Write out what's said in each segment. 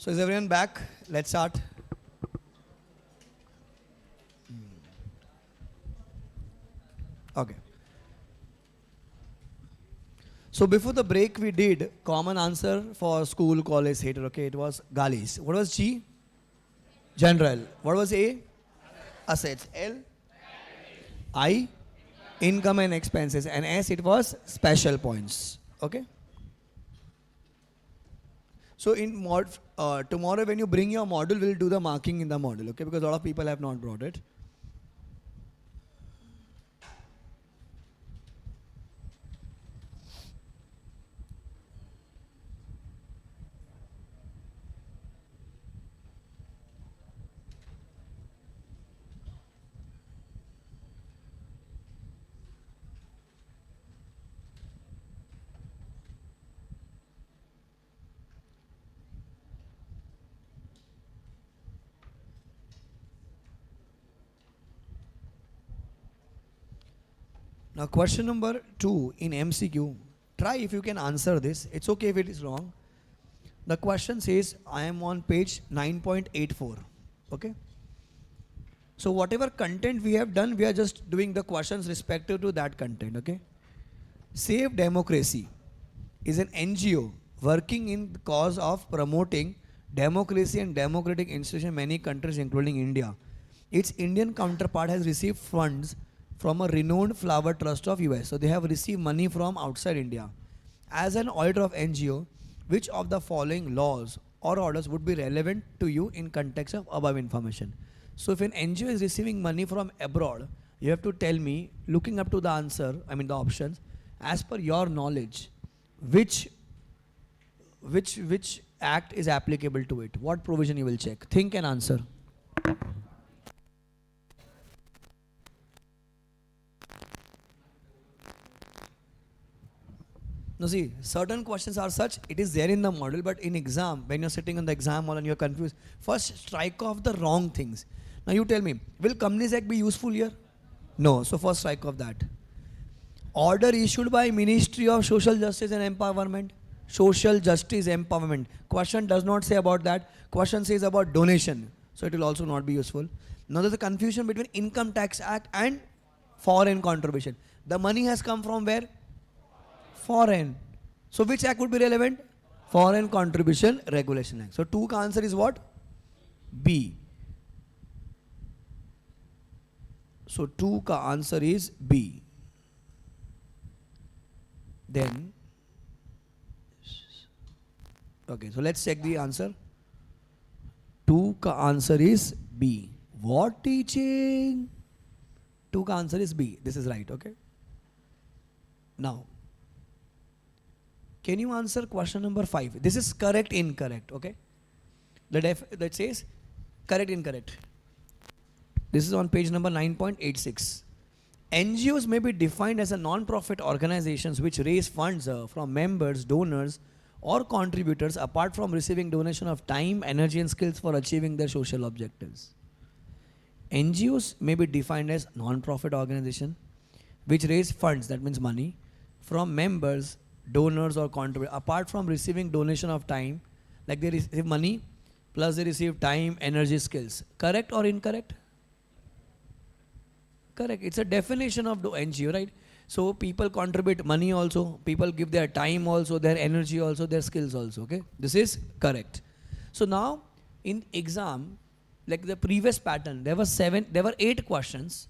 So is everyone back? Let's start. Okay. So before the break we did common answer for school, college, theatre. Okay, it was Galis. What was G? General. What was A? Assets. L? I? Income and expenses. And S it was special points. Okay. So in tomorrow when you bring your model, we'll do the marking in the model. Okay, because a lot of people have not brought it. Now question number 2 in MCQ. Try if you can answer this. It's okay if it is wrong. The question says I am on page 9.84. Okay. So whatever content we have done, we are just doing the questions respective to that content. Okay. Save Democracy is an NGO working in the cause of promoting democracy and democratic institutions in many countries including India. Its Indian counterpart has received funds from a renowned flower trust of US. So they have received money from outside India. As an auditor of NGO, which of the following laws or orders would be relevant to you in context of above information? So if an NGO is receiving money from abroad, you have to tell me, looking up to the answer, the options, as per your knowledge, which act is applicable to it? What provision you will check? Think and answer. Now see, certain questions are such, it is there in the model, but in exam, when you're sitting on the exam hall and you're confused, first strike off the wrong things. Now you tell me, will Companies Act be useful here? No, so first strike off that. Order issued by Ministry of Social Justice and Empowerment. Social Justice Empowerment. Question does not say about that. Question says about donation. So it will also not be useful. Now there's a confusion between Income Tax Act and foreign contribution. The money has come from where? Foreign. So which act would be relevant? Foreign Contribution Regulation Act. So 2 ka answer is what? B. So 2 ka answer is B. Then, okay, so let's check the answer. 2 ka answer is B. What teaching? 2 ka answer is B. This is right, okay? Now, can you answer question number 5? This is correct, incorrect, okay? That says correct, incorrect. This is on page number 9.86. NGOs may be defined as a non-profit organizations which raise funds from members, donors, or contributors apart from receiving donation of time, energy, and skills for achieving their social objectives. NGOs may be defined as non-profit organization which raise funds, that means money, from members, donors, or contributors apart from receiving donation of time, like they receive money plus they receive time, energy, skills. Correct or incorrect? Correct. It's a definition of the NGO, right? So people contribute money also, people give their time also, their energy also, their skills also, okay? This is correct. So now in exam, like the previous pattern, there were 8 questions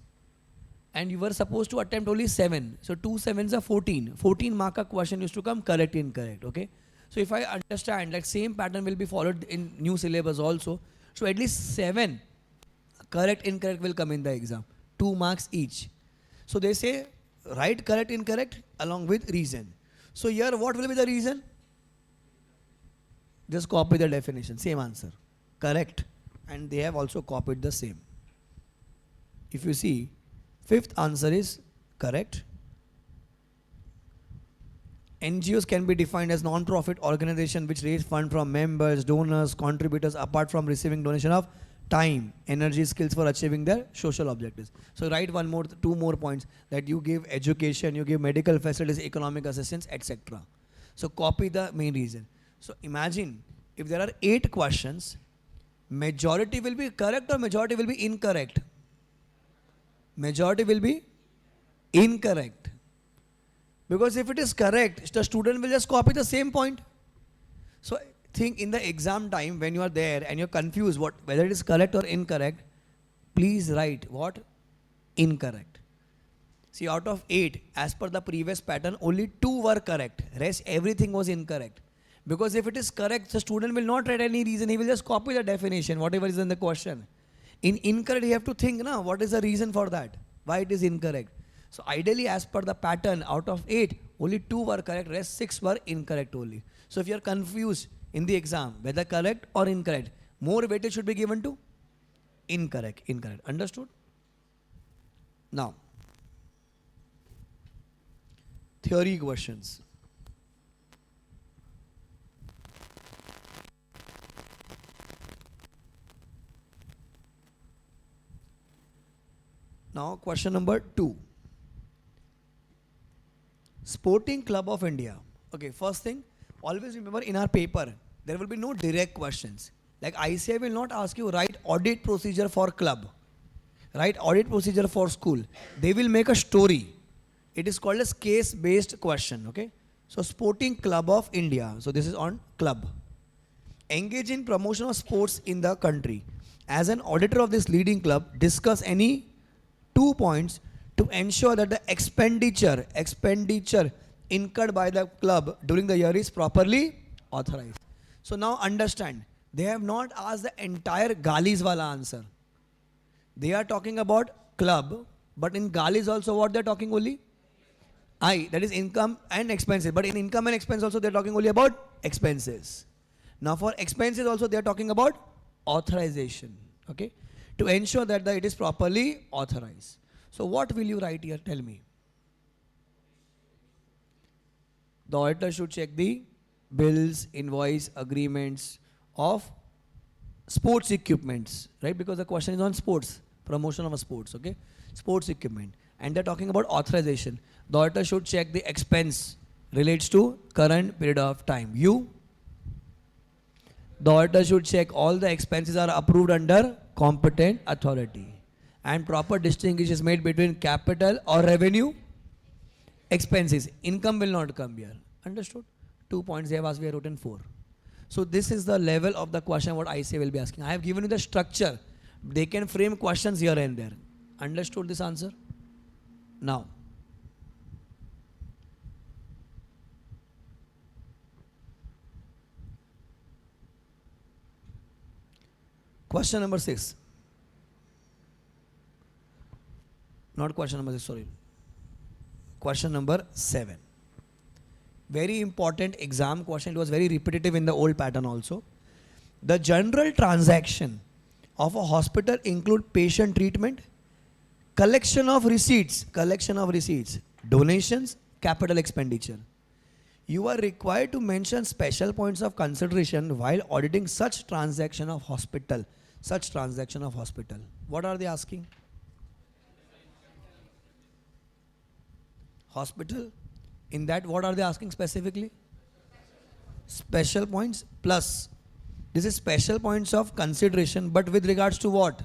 and you were supposed to attempt only 7. So 2 sevens are 14. 14 mark a question used to come correct, incorrect, okay? So if I understand, like same pattern will be followed in new syllabus also. So at least 7 correct, incorrect will come in the exam. 2 marks each. So they say write correct, incorrect along with reason. So here what will be the reason? Just copy the definition, same answer. Correct. And they have also copied the same. If you see, 5th answer is correct. NGOs can be defined as non-profit organization which raise fund from members, donors, contributors apart from receiving donation of time, energy, skills for achieving their social objectives. So write 2 more points, that you give education, you give medical facilities, economic assistance, etc. So copy the main reason. So imagine if there are 8 questions, majority will be correct or majority will be incorrect? Majority will be incorrect. Because if it is correct, the student will just copy the same point. So think in the exam time when you are there and you're confused whether it is correct or incorrect, please write what? Incorrect. See, out of 8, as per the previous pattern, only 2 were correct. Rest everything was incorrect. Because if it is correct, the student will not write any reason. He will just copy the definition, whatever is in the question. In incorrect, you have to think, na, what is the reason for that? Why it is incorrect? So ideally, as per the pattern, out of 8, only 2 were correct. Rest 6 were incorrect only. So if you are confused in the exam, whether correct or incorrect, more weightage should be given to incorrect. Incorrect. Understood? Now, theory questions. Now, question number 2. Sporting Club of India. Okay, first thing, always remember in our paper, there will be no direct questions. Like ICI will not ask you write audit procedure for club, write audit procedure for school. They will make a story. It is called as case-based question, okay? So Sporting Club of India. So this is on club. Engage in promotion of sports in the country. As an auditor of this leading club, discuss any 2 points to ensure that the expenditure incurred by the club during the year is properly authorized. So now understand, they have not asked the entire Galis wala answer. They are talking about club, but in Galis also what they are talking only? That is income and expenses. But in income and expense also they are talking only about expenses. Now for expenses also they are talking about authorization. Okay? To ensure that it is properly authorized. So what will you write here? Tell me. The auditor should check the bills, invoice, agreements of sports equipments, right? Because the question is on sports, promotion of sports, okay? Sports equipment. And they're talking about authorization. The auditor should check the expense relates to current period of time. The auditor should check all the expenses are approved under competent authority. And proper distinction is made between capital or revenue expenses. Income will not come here. Understood? 2 points they have asked, we have written 4. So this is the level of the question what I say will be asking. I have given you the structure. They can frame questions here and there. Understood this answer? Now, question number 6. Not question number 6, sorry. Question number 7. Very important exam question. It was very repetitive in the old pattern also. The general transaction of a hospital include patient treatment, collection of receipts, donations, capital expenditure. You are required to mention special points of consideration while auditing such transaction of hospital. What are they asking? Hospital. In that, what are they asking specifically? Special points plus. This is special points of consideration, but with regards to what?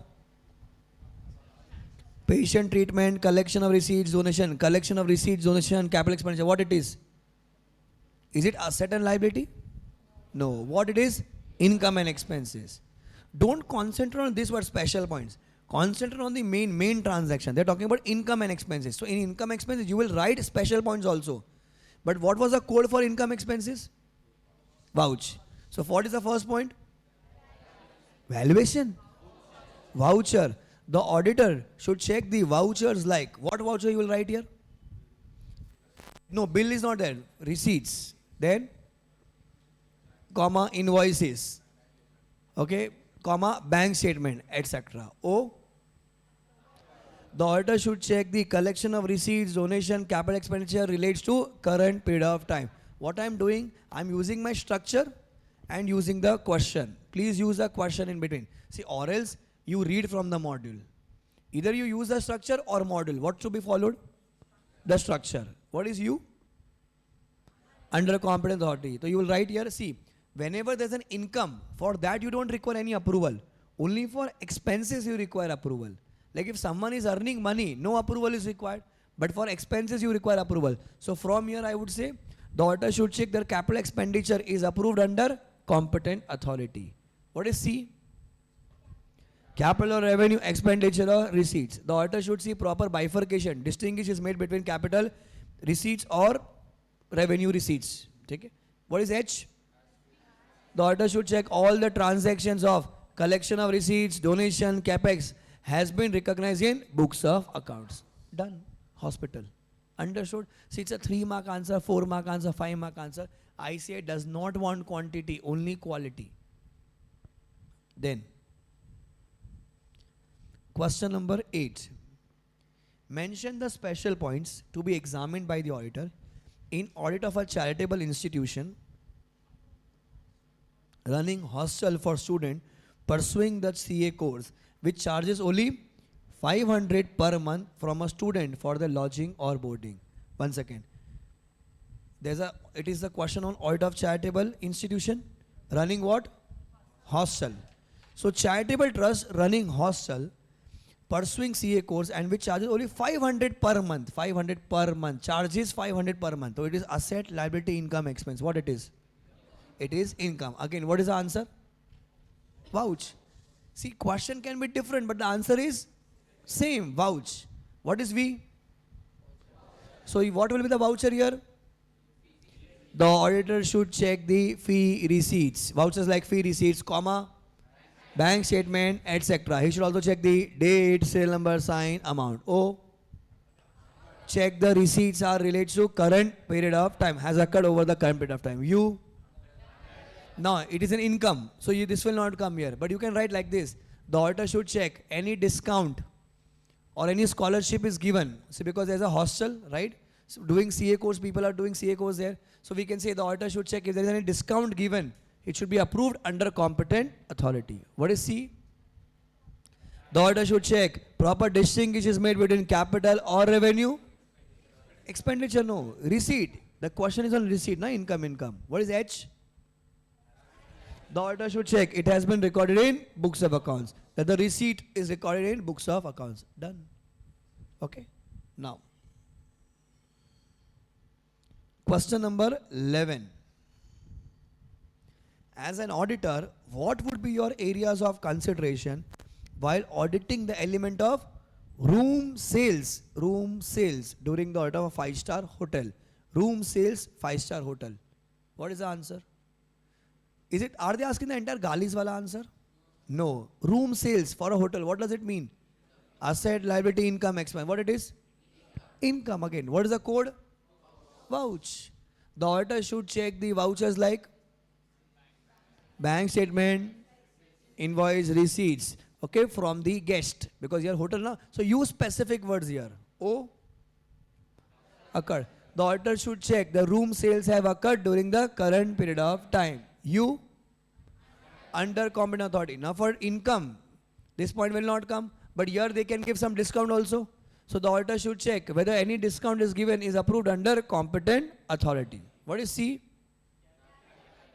Patient treatment, collection of receipts, donation, capital expenditure. What it is? Is it asset and liability? No. What it is? Income and expenses. Don't concentrate on this word special points. Concentrate on the main transaction. They're talking about income and expenses. So in income expenses, you will write special points also. But what was the code for income expenses? Vouch. So what is the first point? Valuation. Voucher. The auditor should check the vouchers like. What voucher you will write here? No, bill is not there. Receipts. Then, comma, invoices. Okay, comma, bank statement, etc. The auditor should check the collection of receipts, donation, capital expenditure relates to current period of time. What I am doing, I am using my structure and using the question. Please use the question in between. See, or else you read from the module. Either you use the structure or module. What should be followed? The structure. What is you? Under competent authority. So you will write here, see, Whenever there's an income, for that you don't require any approval. Only for expenses you require approval. Like if someone is earning money, no approval is required. But for expenses you require approval. So from here I would say the auditor should check their capital expenditure is approved under competent authority. What is C? Capital or revenue, expenditure or receipts. The auditor should see proper bifurcation. Distinguish is made between capital receipts or revenue receipts. Okay? What is H? The auditor should check all the transactions of collection of receipts, donation, capex has been recognized in books of accounts. Done. Hospital. Understood? See, it's a 3-mark answer, 4-mark answer, 5-mark answer. ICA does not want quantity, only quality. Then, question number 8. Mention the special points to be examined by the auditor in audit of a charitable institution running hostel for student pursuing the CA course, which charges only 500 per month from a student for the lodging or boarding. 1 second. It is the question on audit of charitable institution running what? Hostel. So charitable trust running hostel pursuing CA course and which charges only 500 per month. 500 per month. Charges 500 per month. So it is asset, liability, income, expense. What it is? It is income. Again, what is the answer? Vouch. See, question can be different, but the answer is same. Vouch. What is V? So what will be the voucher here? The auditor should check the fee receipts. Vouchers like fee receipts, comma, bank statement, etc. He should also check the date, serial number, sign, amount. O. Check the receipts are related to current period of time. Has occurred over the current period of time. U. Now, it is an income. So this will not come here. But you can write like this. The auditor should check any discount or any scholarship is given. See, because there's a hostel, right? So doing CA course, people are doing CA course there. So we can say the auditor should check if there is any discount given. It should be approved under competent authority. What is C? The auditor should check proper distinction is made between capital or revenue. Expenditure, no. Receipt. The question is on receipt, na income. What is H? The auditor should check it has been recorded in books of accounts. That the receipt is recorded in books of accounts. Done. Okay. Now, question number 11. As an auditor, what would be your areas of consideration while auditing the element of room sales? Room sales during the audit of a 5-star hotel. Room sales, 5-star hotel. What is the answer? Are they asking the entire Galis wala answer? No. Room sales for a hotel. What does it mean? Asset, liability, income, expense. What it is? Income again. What is the code? Vouch. The auditor should check the vouchers like bank statement, invoice, receipts. Okay, from the guest. Because you are hotel now. So use specific words here. O. Occurred. The auditor should check the room sales have occurred during the current period of time. U. Under competent authority. Now for income, this point will not come, but here they can give some discount also. So the auditor should check whether any discount is given is approved under competent authority. What is C?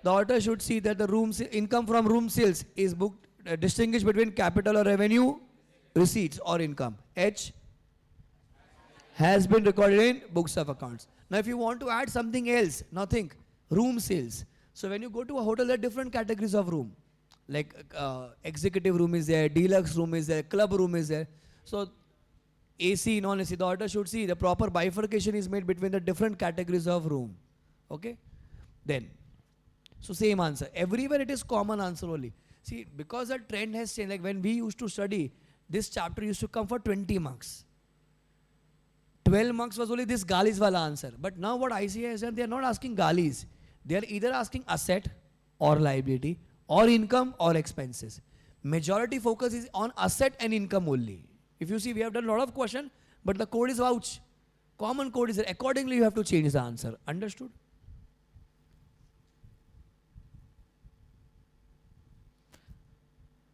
The auditor should see that the income from room sales is booked, distinguished between capital or revenue, receipts or income. H. Has been recorded in books of accounts. Now if you want to add something else, now think, room sales. So when you go to a hotel, there are different categories of room. Like executive room is there, deluxe room is there, club room is there. So AC, non-AC, the auditor should see the proper bifurcation is made between the different categories of room. Okay? Then, so same answer. Everywhere it is common answer only. See, because the trend has changed, like when we used to study, this chapter used to come for 20 marks. 12 marks was only this Galis wala answer. But now what ICA has done, they are not asking Galis. They are either asking asset or liability or income or expenses. Majority focus is on asset and income only. If you see, we have done a lot of questions, but the code is vouch. Common code is there. Accordingly, you have to change the answer. Understood?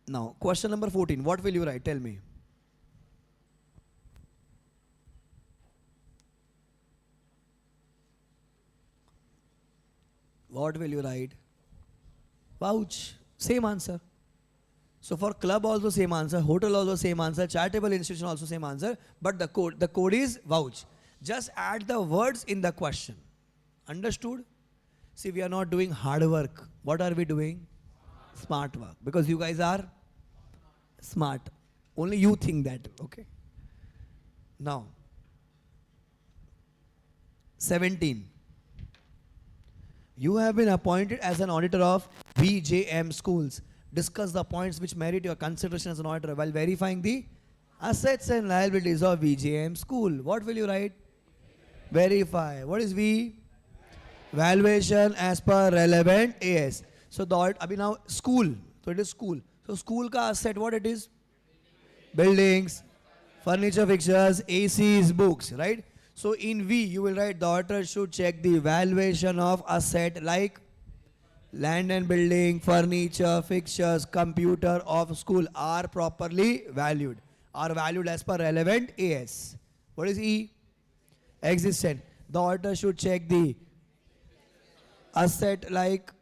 Now, question number 14. What will you write? Tell me. What will you write? Vouch. Same answer. So for club also same answer, hotel also same answer, charitable institution also same answer, but the code is vouch. Just add the words in the question. Understood? See, we are not doing hard work. What are we doing? Smart work. Because you guys are smart. Only you think that, okay? Now, 17. You have been appointed as an auditor of VJM schools. Discuss the points which merit your consideration as an auditor while verifying the assets and liabilities of VJM school. What will you write? Verify. What is V? Valuation as per relevant AS. So the abhi now school. So it is school. So school ka asset what it is? Buildings, furniture, fixtures, ACs, books, right? So in V you will write the auditor should check the valuation of asset like land and building, furniture, fixtures, computer of school are properly valued. Are valued as per relevant AS. What is E? Existent. The auditor should check the asset like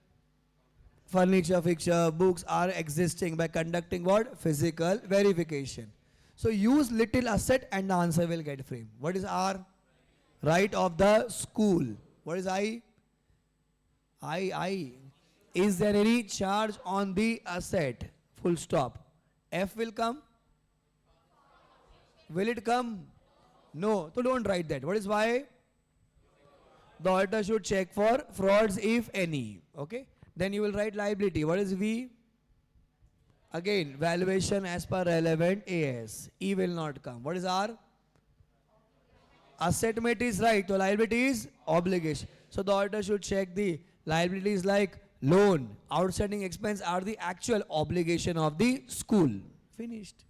furniture, fixture, books are existing by conducting what? Physical verification. So use little asset and the answer will get framed. What is R? Right of the school. What is I? I. Is there any charge on the asset? Full stop. F will come? Will it come? No. So don't write that. What is Y? The auditor should check for frauds if any. Okay. Then you will write liability. What is V? Again, valuation as per relevant AS. E will not come. What is R? Asset mate is right. So liability is obligation. So the auditor should check the liabilities like loan, outstanding expense are the actual obligation of the school. Finished.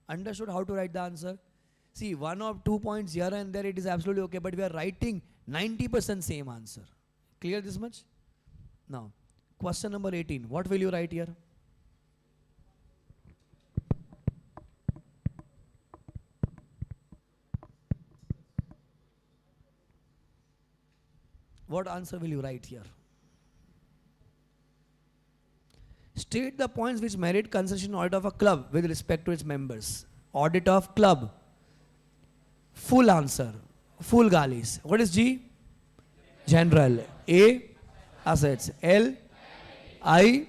Understood how to write the answer? See, 1 or 2 points here and there, it is absolutely okay, but we are writing 90% same answer. Clear this much? Now, question number 18. What will you write here? What answer will you write here? State the points which merit consideration audit of a club with respect to its members. Audit of club. Full answer. Full galis. What is G? General. A. Assets. L. I.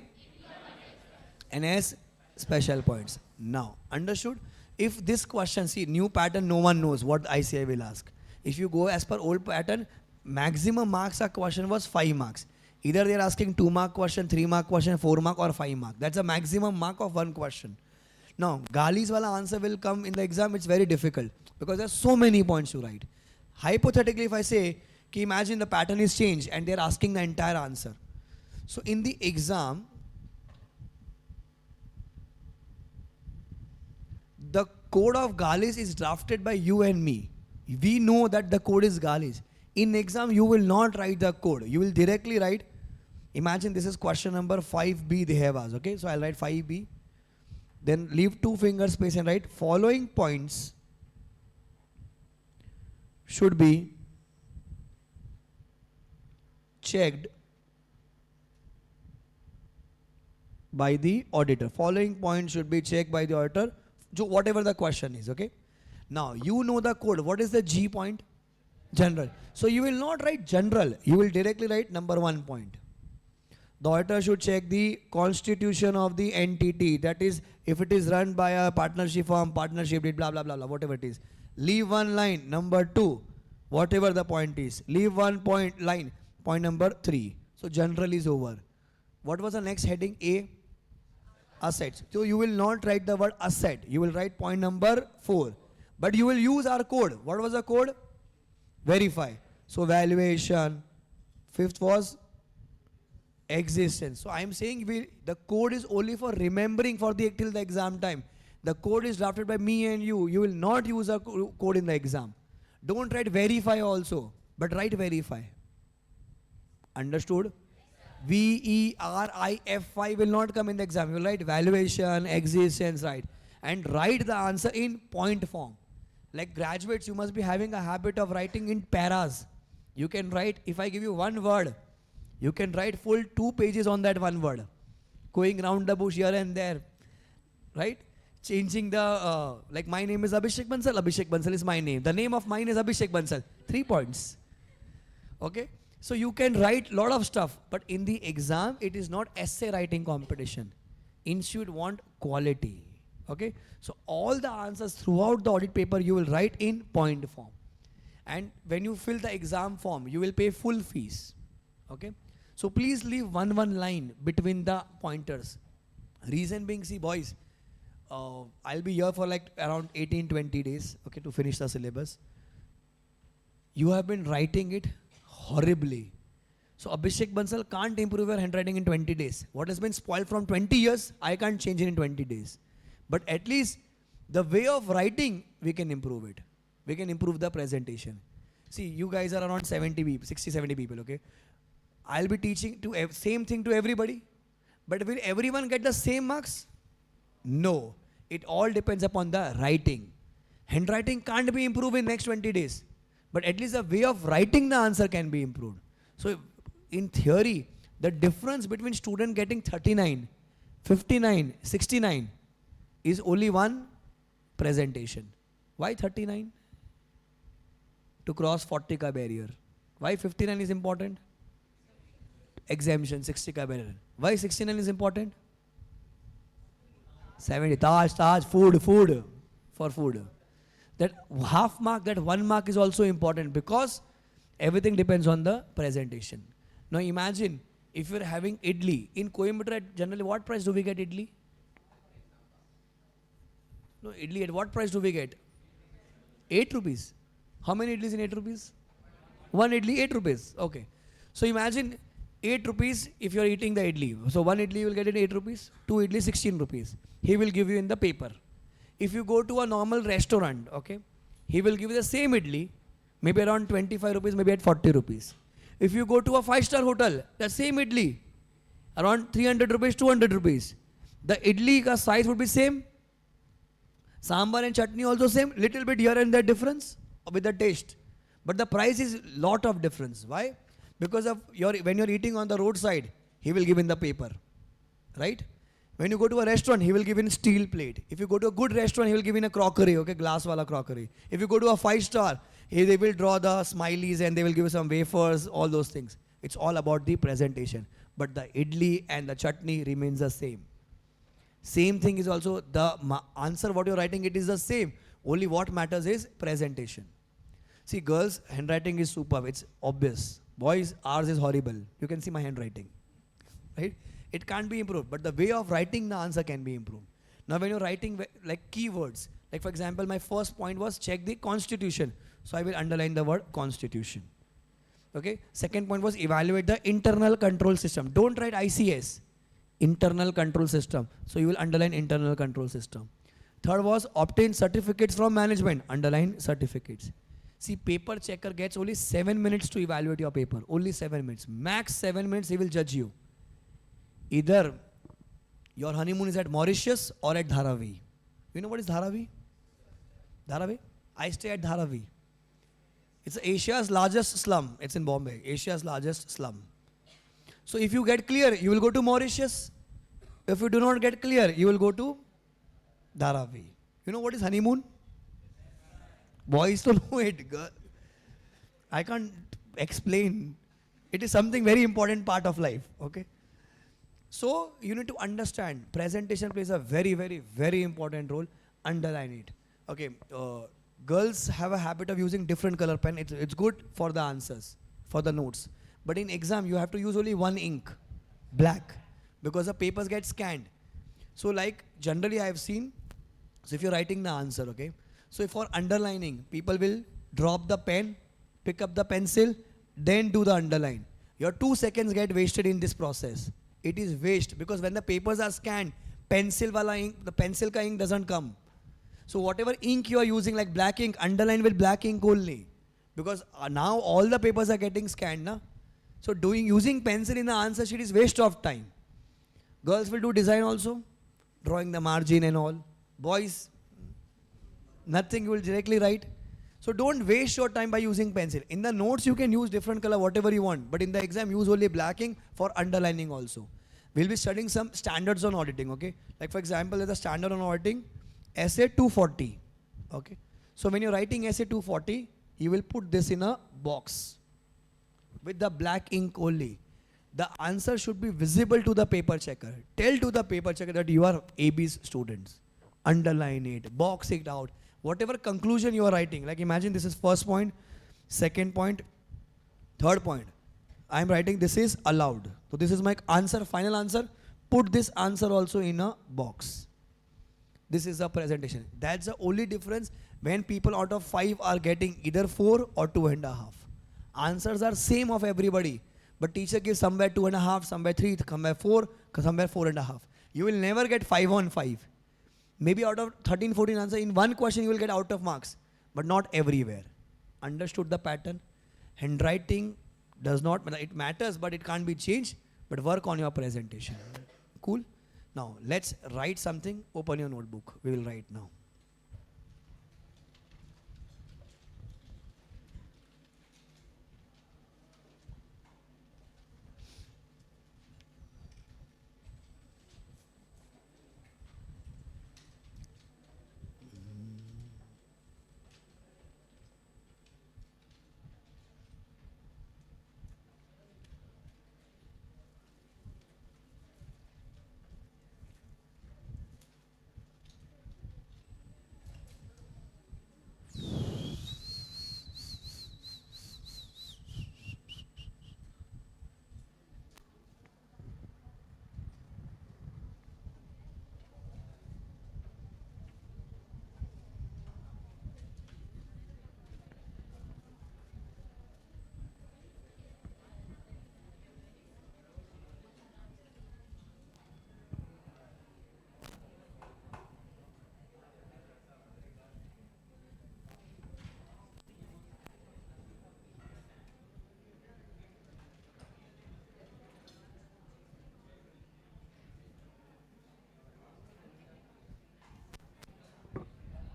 And S. Special points. Now, understood? If this question, see, new pattern, no one knows what ICI will ask. If you go as per old pattern, maximum marks a question was 5 marks. Either they are asking 2 mark question, 3 mark question, 4 mark or 5 mark. That's a maximum mark of one question. Now, Galis wala answer will come in the exam. It's very difficult because there are so many points to write. Hypothetically, if I say, imagine the pattern is changed and they are asking the entire answer. So in the exam, the code of Galis is drafted by you and me. We know that the code is Galis. In exam, you will not write the code. You will directly write, imagine this is question number 5B they have asked, okay? So I'll write 5B. Then leave 2 finger space and write following points should be checked by the auditor. Following points should be checked by the auditor, whatever the question is, okay? Now, you know the code. What is the G point? General. So you will not write general. You will directly write number 1 point. The auditor should check the constitution of the entity. That is, if it is run by a partnership firm, partnership, blah, blah, blah, blah, whatever it is. Leave 1 line, number 2, whatever the point is. Leave 1 point line, point number 3. So general is over. What was the next heading? A. Assets. So you will not write the word asset. You will write point number 4. But you will use our code. What was the code? Verify. So valuation. 5th was existence. So I am saying the code is only for remembering for till the exam time. The code is drafted by me and you. You will not use a code in the exam. Don't write verify also, but write verify. Understood? VERIFY will not come in the exam. You will write valuation, existence, right? And write the answer in point form. Like graduates, you must be having a habit of writing in paras. You can write, if I give you 1 word, you can write full 2 pages on that 1 word. going round the bush here and there, right? Changing the, like my name is Abhishek Bansal is my name. The name of mine is Abhishek Bansal. 3 points. Okay? So you can write lot of stuff, but in the exam, it is not essay writing competition. Institute want quality. Okay? So all the answers throughout the audit paper, you will write in point form. And when you fill the exam form, you will pay full fees. Okay? So please leave one line between the pointers. Reason being, see boys, I'll be here for like around 18-20 days, okay, to finish the syllabus. You have been writing it horribly. So Abhishek Bansal can't improve your handwriting in 20 days. What has been spoiled from 20 years, I can't change it in 20 days. But at least the way of writing, we can improve it. We can improve the presentation. See, you guys are around 70 people, 60, 70 people, okay? I'll be teaching to same thing to everybody. But will everyone get the same marks? No. It all depends upon the writing. Handwriting can't be improved in next 20 days. But at least the way of writing the answer can be improved. So in theory, the difference between student getting 39, 59, 69 is only one presentation. Why 39? To cross 40 ka barrier. Why 59 is important? Exemption, 60 ka barrier. Why 69 is important? 70, Taj, food, for food. That half mark, that 1 mark is also important because everything depends on the presentation. Now imagine if you're having idli. In Coimbatore, generally what price do we get idli? No, idli at what price do we get? 8 rupees. How many idlis in 8 rupees? 1 idli, 8 rupees. Okay. So imagine 8 rupees if you're eating the idli. So 1 idli you will get in 8 rupees, 2 idli 16 rupees. He will give you in the paper. If you go to a normal restaurant, okay, he will give you the same idli, maybe around 25 rupees, maybe at 40 rupees. If you go to a 5-star hotel, the same idli, around 300 rupees, 200 rupees. The idli ka size would be same. Sambar and chutney also same, little bit here and there difference with the taste. But the price is lot of difference. Why? Because of when you're eating on the roadside, he will give in the paper, right? When you go to a restaurant, he will give in steel plate. If you go to a good restaurant, he will give in a crockery, okay, glass wala crockery. If you go to a 5-star, they will draw the smileys and they will give you some wafers, all those things. It's all about the presentation. But the idli and the chutney remains the same. Same thing is also the answer what you're writing, it is the same. Only what matters is presentation. See, girls, handwriting is superb. It's obvious. Boys, ours is horrible. You can see my handwriting, right? It can't be improved, but the way of writing the answer can be improved. Now, when you're writing like keywords, like for example, my first point was check the constitution. So I will underline the word constitution. Okay. Second point was evaluate the internal control system. Don't write ICS, internal control system. So you will underline internal control system. Third was obtain certificates from management. Underline certificates. See, paper checker gets only 7 minutes to evaluate your paper. Only 7 minutes. Max 7 minutes he will judge you. Either your honeymoon is at Mauritius or at Dharavi. You know what is Dharavi? Dharavi? I stay at Dharavi. It's Asia's largest slum. It's in Bombay. Asia's largest slum. So if you get clear, you will go to Mauritius. If you do not get clear, you will go to Dharavi. You know what is honeymoon? Boys don't know it. Girl. I can't explain. It is something very important part of life. Okay. So you need to understand presentation plays a very, very, very important role. Underline it. Okay. Girls have a habit of using different color pen. It's good for the answers, for the notes. But in exam, you have to use only one ink, black, because the papers get scanned. So like generally I have seen, so if you're writing the answer, okay. So for underlining, people will drop the pen, pick up the pencil, then do the underline. Your 2 seconds get wasted in this process. It is waste because when the papers are scanned, pencil wala ink, the pencil ka ink doesn't come. So whatever ink you are using, like black ink, underline with black ink only. Because now all the papers are getting scanned. Na? So using pencil in the answer sheet is waste of time. Girls will do design also, drawing the margin and all. Boys, nothing, you will directly write. So don't waste your time by using pencil. In the notes you can use different color, whatever you want. But in the exam use only black ink for underlining also. We'll be studying some standards on auditing, okay? Like for example, there's a standard on auditing, SA 240, okay? So when you're writing SA 240, you will put this in a box with the black ink only. The answer should be visible to the paper checker. Tell to the paper checker that you are AB's students. Underline it, box it out. Whatever conclusion you are writing, like imagine this is first point, second point, third point. I am writing this is allowed. So this is my answer, final answer. Put this answer also in a box. This is a presentation. That's the only difference when people out of 5 are getting either 4 or 2.5. Answers are same of everybody. But teacher gives somewhere 2.5, somewhere 3, somewhere 4, somewhere 4.5. You will never get 5 on 5. Maybe out of 13, 14 answers, in one question you will get out of marks. But not everywhere. Understood the pattern? Handwriting does not, it matters, but it can't be changed. But work on your presentation. Cool? Now, let's write something. Open your notebook. We will write now.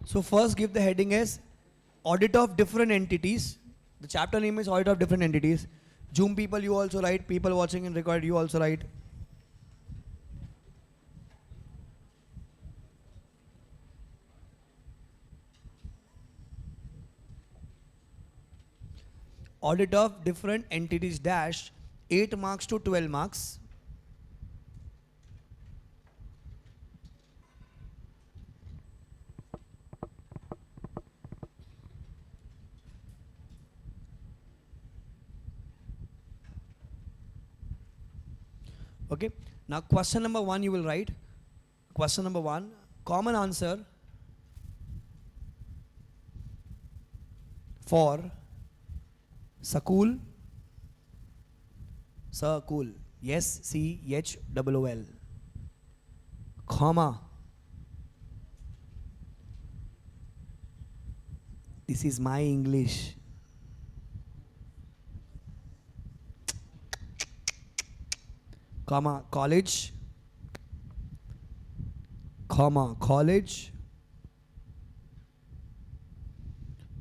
So first give the heading as Audit of Different Entities. The chapter name is Audit of Different Entities. Zoom people, you also write. People watching in record, you also write. Audit of Different Entities dash 8 marks to 12 marks. Okay. Now question number 1 you will write. Question number 1. Common answer for School. School. SCHOOL. Comma. This is my English. Comma. College. Comma. College.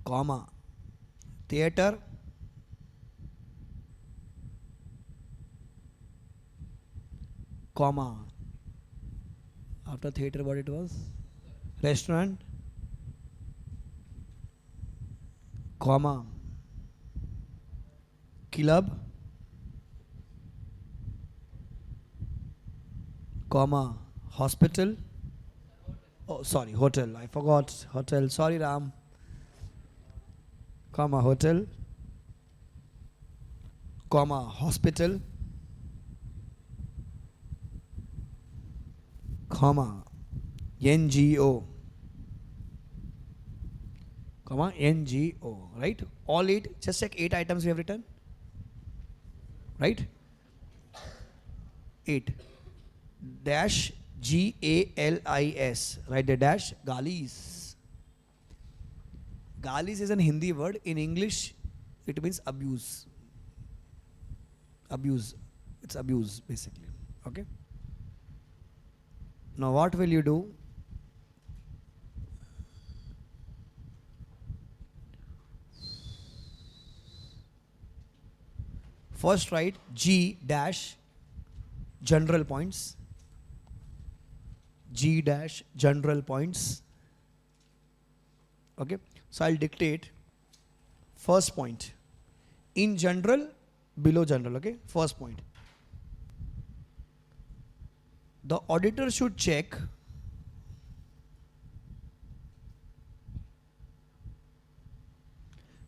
Comma. Theater. Comma. After theater, what it was? Restaurant. Comma. Club. Comma. Hospital. Oh, sorry, hotel. I forgot hotel. Sorry, Ram. Comma. Hotel. Comma. Hospital. Comma. NGO. Comma. NGO. Right? All 8. Just check 8 items we have written. Right? 8. Dash GALIS. Right? The dash. Galis. Galis is an Hindi word. In English, it means abuse. Abuse. It's abuse, basically. Okay? Now what will you do? First write G dash general points. G dash general points. Okay, so I'll dictate first point. In general, below general. Okay, first point. The auditor should check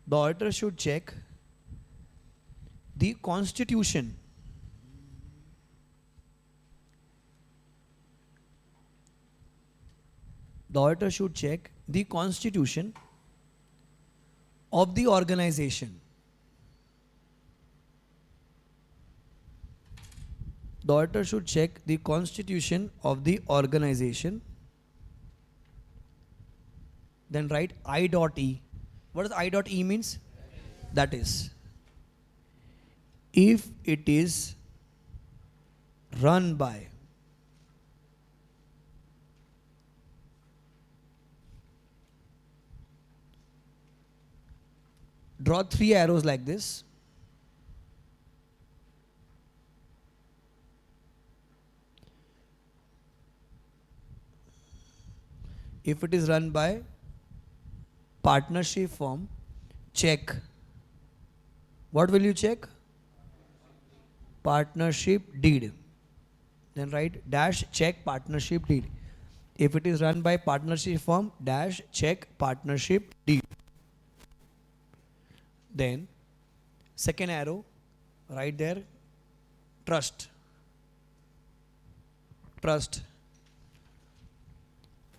the auditor should check the constitution the auditor should check the constitution of the organization. The auditor should check the constitution of the organization. Then write I dot E. What does I dot E means? That is, if it is run by draw 3 arrows like this. If it is run by partnership firm, check. What will you check? Partnership deed. Then write dash check partnership deed. If it is run by partnership firm, dash check partnership deed. Then second arrow, right there, trust. Trust.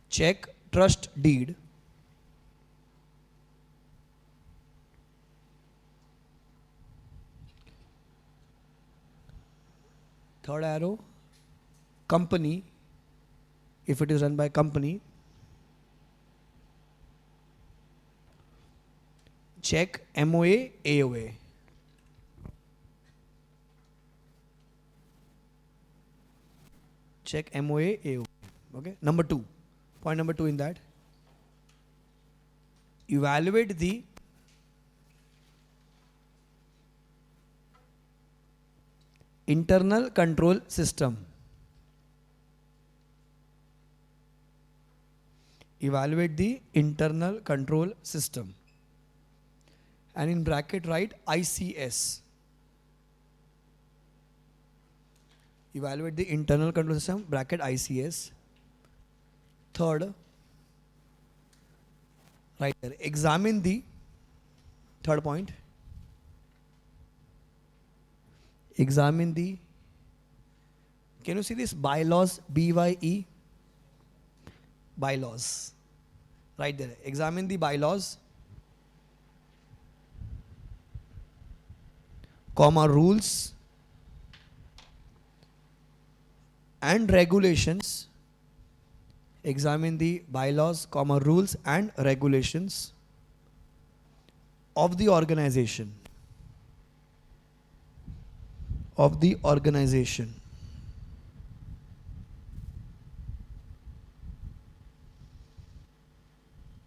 Check trust deed. Third arrow, company. If it is run by company, check MOA, AOA. Check MOA, AOA. Okay. Number 2. Point number 2 in that. Evaluate the internal control system. Evaluate the internal control system. And in bracket write ICS. Evaluate the internal control system, bracket ICS. Third, right there, examine the, third point, examine the, can you see this bylaws, BYE? Bylaws. Right there, examine the bylaws, comma rules and regulations. Examine the bylaws, comma rules and regulations of the organization. Of the organization.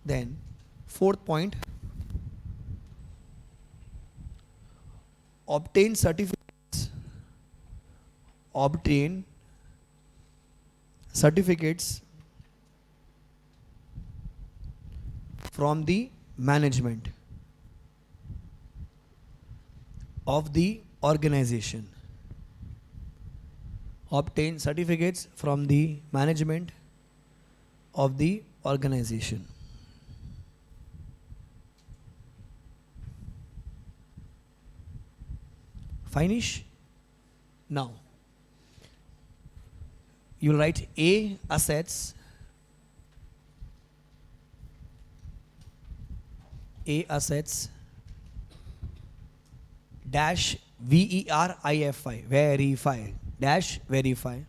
Then fourth point, obtain certificates. Obtain certificates from the management of the organization. Obtain certificates from the management of the organization. Finish. Now, you'll write A assets. A assets dash VERIFY, verify, dash verify,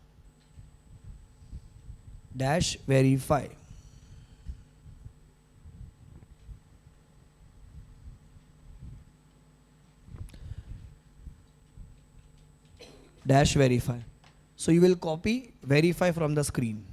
dash verify. Dash verify. So you will copy verify from the screen.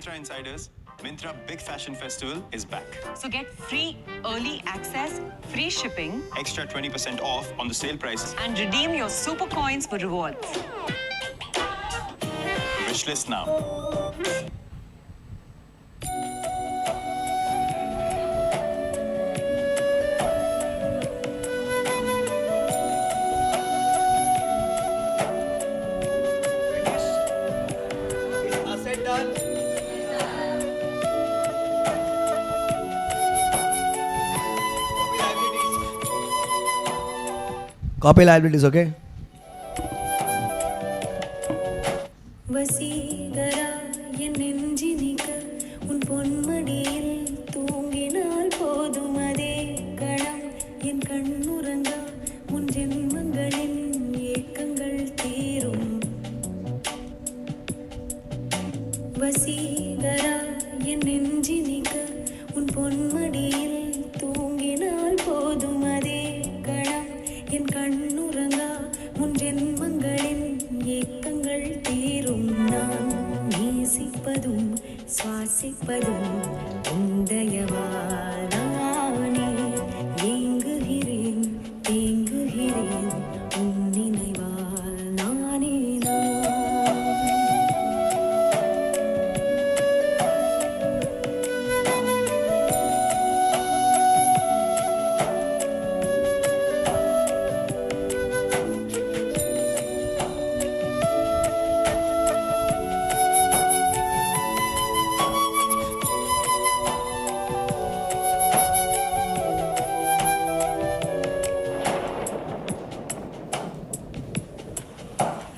Myntra insiders, Myntra Big Fashion Festival is back. So get free early access, free shipping, Extra 20% off on the sale prices. and redeem your super coins for rewards. Wishlist now. Asset done. Copy liabilities, okay? Vaseegara என் நெஞ்சினிக்க உன் பொன்மடியில் தூங்கினால் போதும் அதே கணம் என் கண்ணுறங்கா உன் ஜென்மங்களின் ஏக்கங்கள் தீரும் வசீகரா என் நெஞ்சினிக்க உன் பொன்மடியில் தூங்கினால் போதும் அதே கணம் என் கண்ணுறங்கா உன் ஜென்மங்களின் ஏக்கங்கள் தீரும் நான் நேசிப்பதும் சுவாசிப்பதும் உந்தயவானே ஏங்குகிறேன் தேங்குகிறேன் உன் நினைவால் நானே நான்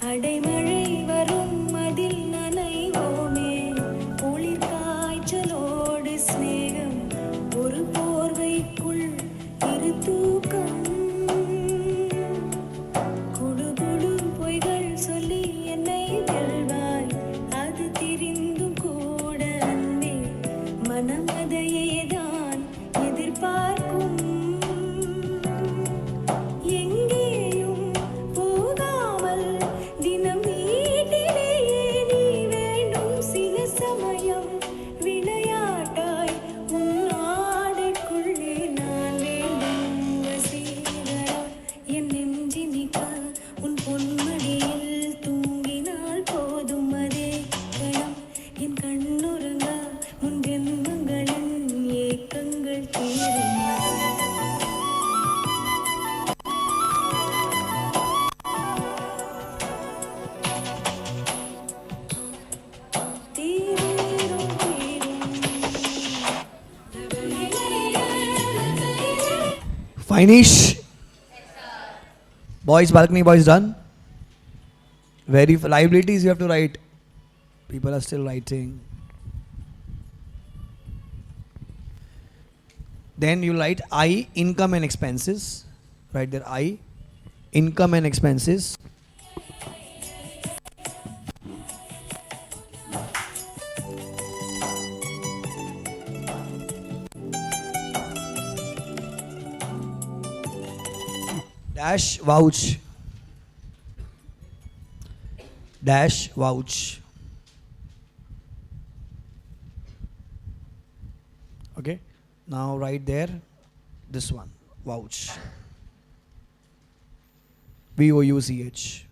அடைமழை வரும் அதில் நனைவோமே குளிர் காய்ச்சலோடு சிநேகம் ஒரு போர்வைக்குள் இரு தூக்கம் குடு குடு பொய்கள் சொல்லி என்னை வெல்வாய் அது தெரிந்தும் கூட அன்பே மனம் அதையேதான் எதிர்பார்க்கும் எங்கேயும் போகாமல் தினம் வீட்டிலேயே நீ வேண்டும் சில சமயம் விளையாட்டாய் உன் ஆடைக்குள்ளே நான் வேண்டும் வசீகரா என் நெஞ்சினிக்க உன் பொன்மடியில் தூங்கினால் போதும் அதே கணம் என் கண்ணுறங்கா உன் ஜென்மங்களின் ஏக்கங்கள் தீரும் Finish. Boys, balcony boys done. Very liabilities you have to write. People are still writing. Then you write I, income and expenses. Write there I, income and expenses. Dash vouch. Dash vouch. Okay. Now write there this one. Vouch. VOUCH.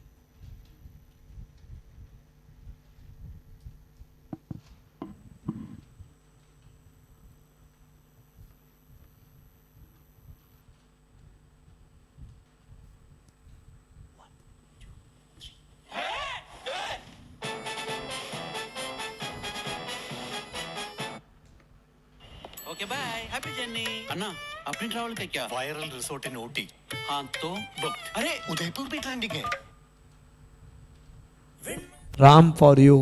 Okay bye happy journey अन्ना अपनी travel का क्या viral resort इन OT हाँ तो booked अरे उदयपुर भी trending है Ram for you.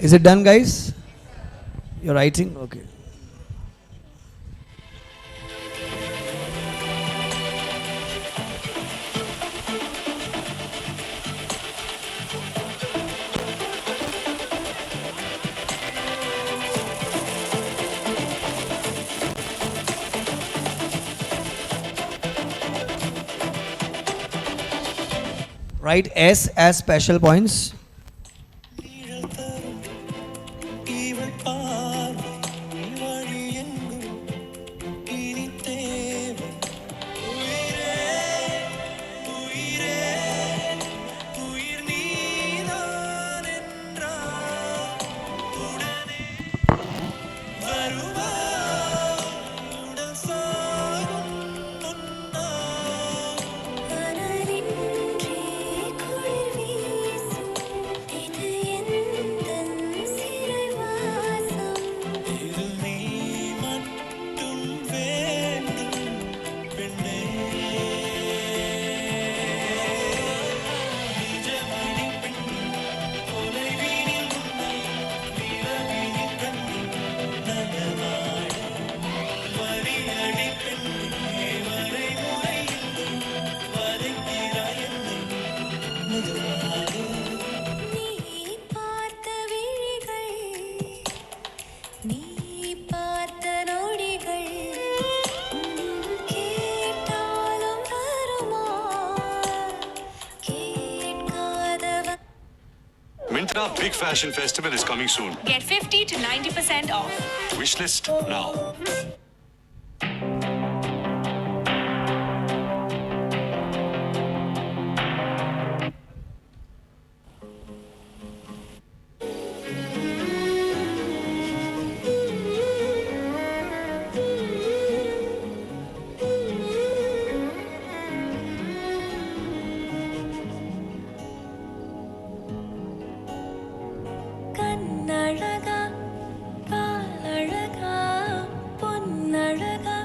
Is it done, guys? You're writing? Okay. Write S as special points. அனலின்றே குளிர் வீசும் இது எந்தன் சிறை வாசம் நீ பார்த்த விழிகள் நீ பார்த்த நொடிகள் கேட்டாலும் வருமா கேட்காதவ Mintra Big Fashion Festival is coming soon. Get 50 to 90% off. Wishlist now. கண்ணழகா பாலழகா பொன்னழகா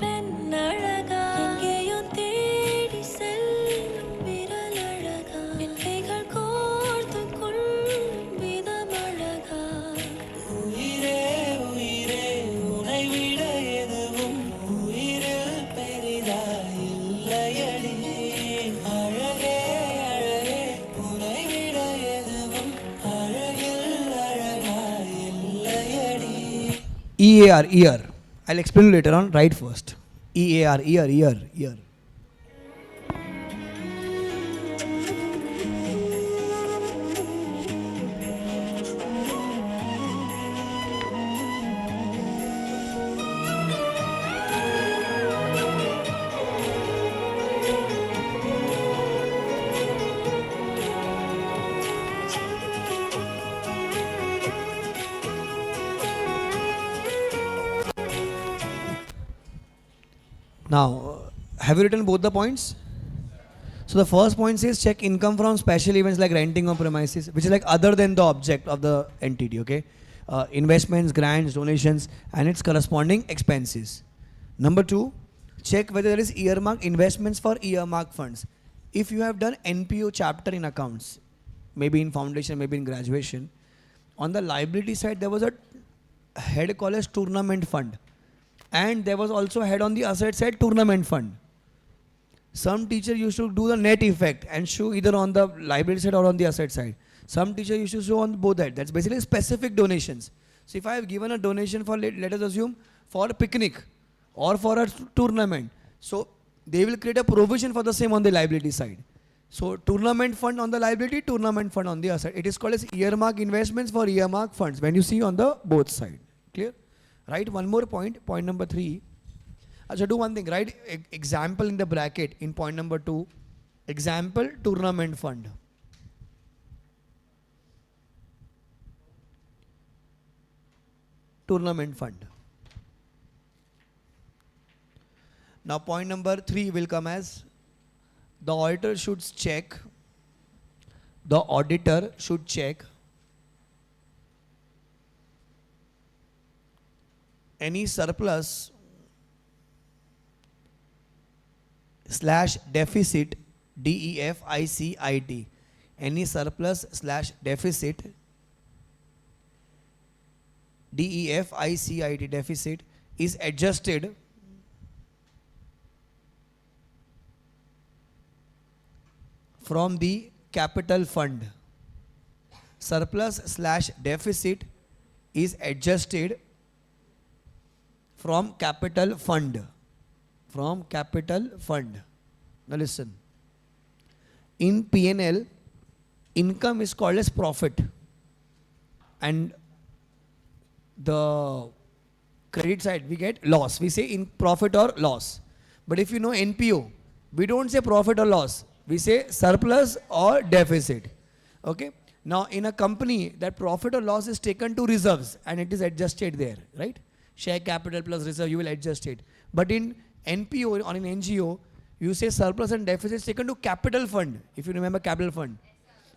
பெண்ணழகா எங்கேயோ தேடி செல்லும் விரலழகா என் கைகள் கோர்த்து கொள்ளும் விதமழகா உயிரே உயிரே உனை விட எதுவும் உயிரில் பெரிதாய் இல்லையடி அழகே அழகே உனை விட எதுவும் அழகில் அழகாய் இல்லையடி EAR, ear. I'll explain later on. Write first. EAR, ear, ear, ear. Now, have you written both the points? So the first point says check income from special events like renting of premises, which is like other than the object of the entity, okay? Investments, grants, donations, and its corresponding expenses. Number two, check whether there is earmark investments for earmark funds. If you have done NPO chapter in accounts, maybe in foundation, maybe in graduation, on the liability side, there was a head called as tournament fund. And there was also a head on the asset side, tournament fund. Some teacher used to do the net effect and show either on the liability side or on the asset side. Some teacher used to show on both sides. That's basically specific donations. So if I have given a donation for, let us assume, for a picnic or for a tournament, so they will create a provision for the same on the liability side. So tournament fund on the liability, tournament fund on the asset. It is called as earmark investments for earmark funds when you see on the both side. Clear? Write one more point, point number 3. So do one thing, write example in the bracket in point number 2. Example tournament fund. Tournament fund. Now point number 3 will come as the auditor should check. The auditor should check any surplus slash deficit, DEFICIT, any surplus slash deficit DEFICIT, deficit, is adjusted from the capital fund. Surplus slash deficit is adjusted from capital fund. From capital fund. Now listen. In P&L, income is called as profit, and the credit side we get loss. We say in profit or loss. But if you know NPO, we don't say profit or loss. We say surplus or deficit. Okay. Now in a company, that profit or loss is taken to reserves and it is adjusted there, right? Share capital plus reserve, you will adjust it. But in NPO or in NGO, you say surplus and deficit is taken to capital fund. If you remember capital fund,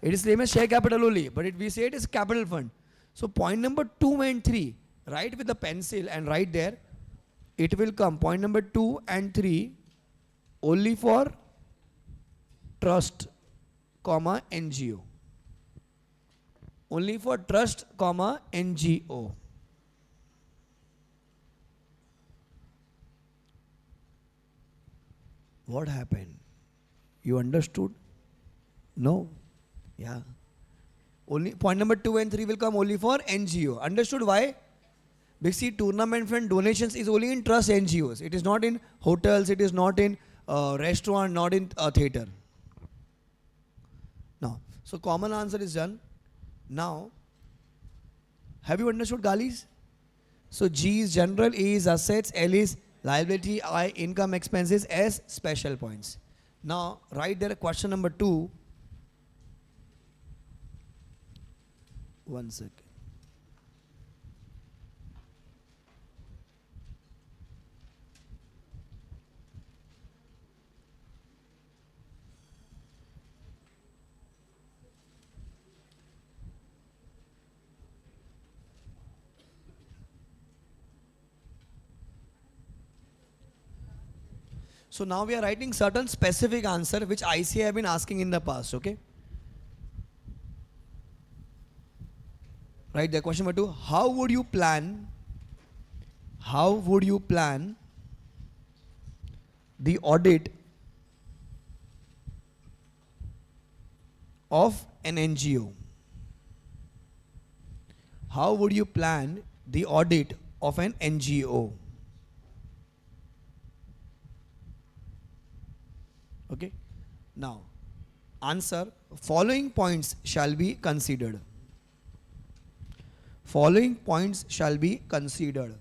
it is same as share capital only, but we say it is capital fund. So point number 2 and 3, write with the pencil and write there. It will come point number 2 and 3 only for trust, comma NGO. Only for trust, comma NGO. What happened? You understood? No? Yeah. Only point number 2 and 3 will come only for NGO. Understood why? Because see, tournament fund donations is only in trust NGOs. It is not in hotels, it is not in restaurant, not in theater. Now, so common answer is done. Now, have you understood Galis? So G is general, E is assets, L is liability, I income expenses, S special points. Now, write there question number 2. One second. So now we are writing certain specific answer which ICA have been asking in the past, okay? Right there, question number 2. How would you plan the audit of an NGO? How would you plan the audit of an NGO? Okay. Now, answer, following points shall be considered. Following points shall be considered.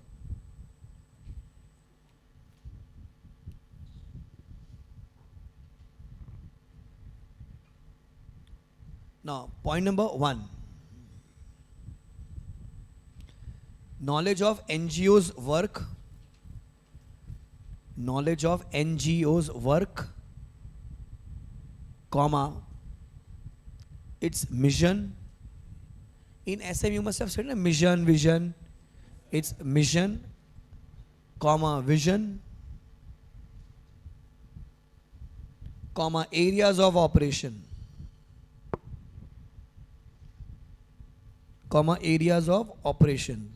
Now, point number 1. Knowledge of NGO's work. Knowledge of NGO's work, comma, its mission. In SM you must have said mission, vision. Its mission, comma, vision, comma, areas of operation, comma, areas of operation.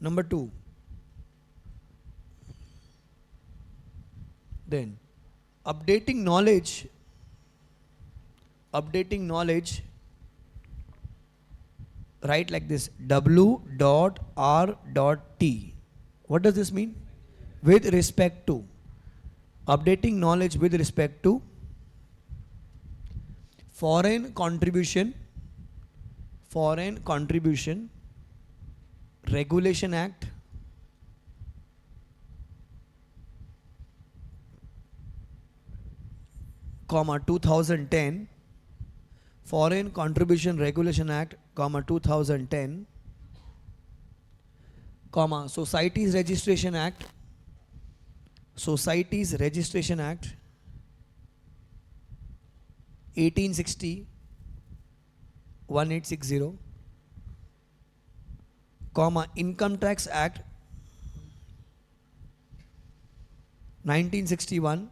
Number 2. Then updating knowledge, write like this, W.R.T. What does this mean? With respect to. Updating knowledge with respect to foreign contribution, Regulation Act, comma 2010, Foreign Contribution Regulation Act, comma 2010, comma Societies Registration Act, 1860, 1860, comma Income Tax Act, 1961,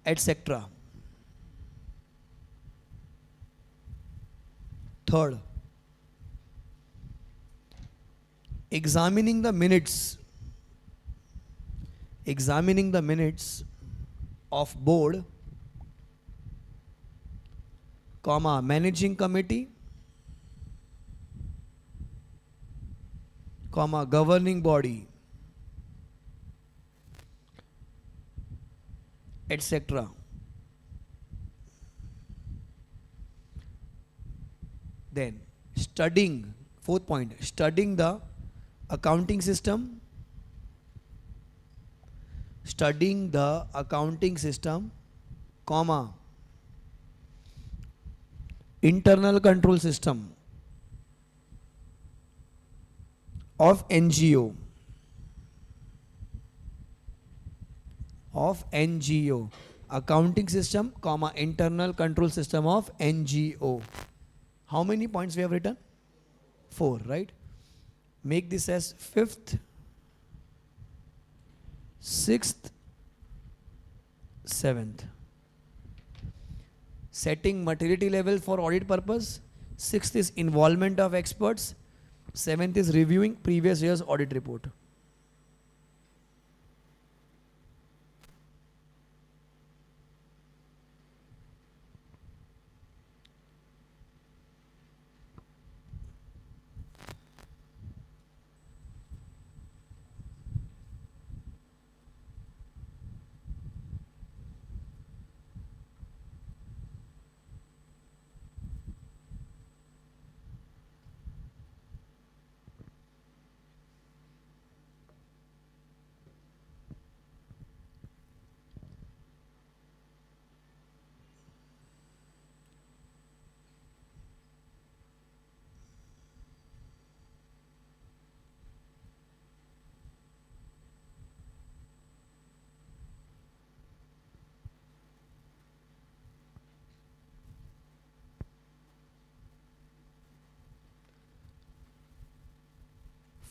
etc. Third, examining the minutes of board, comma, managing committee, comma, governing body, etc. Then studying, fourth point, studying the accounting system, comma, internal control system of NGO, accounting system, comma, internal control system of NGO. How many points we have written? 4, right? Make this as 5th, 6th, 7th. Setting maturity level for audit purpose. 6th is involvement of experts. 7th is reviewing previous year's audit report.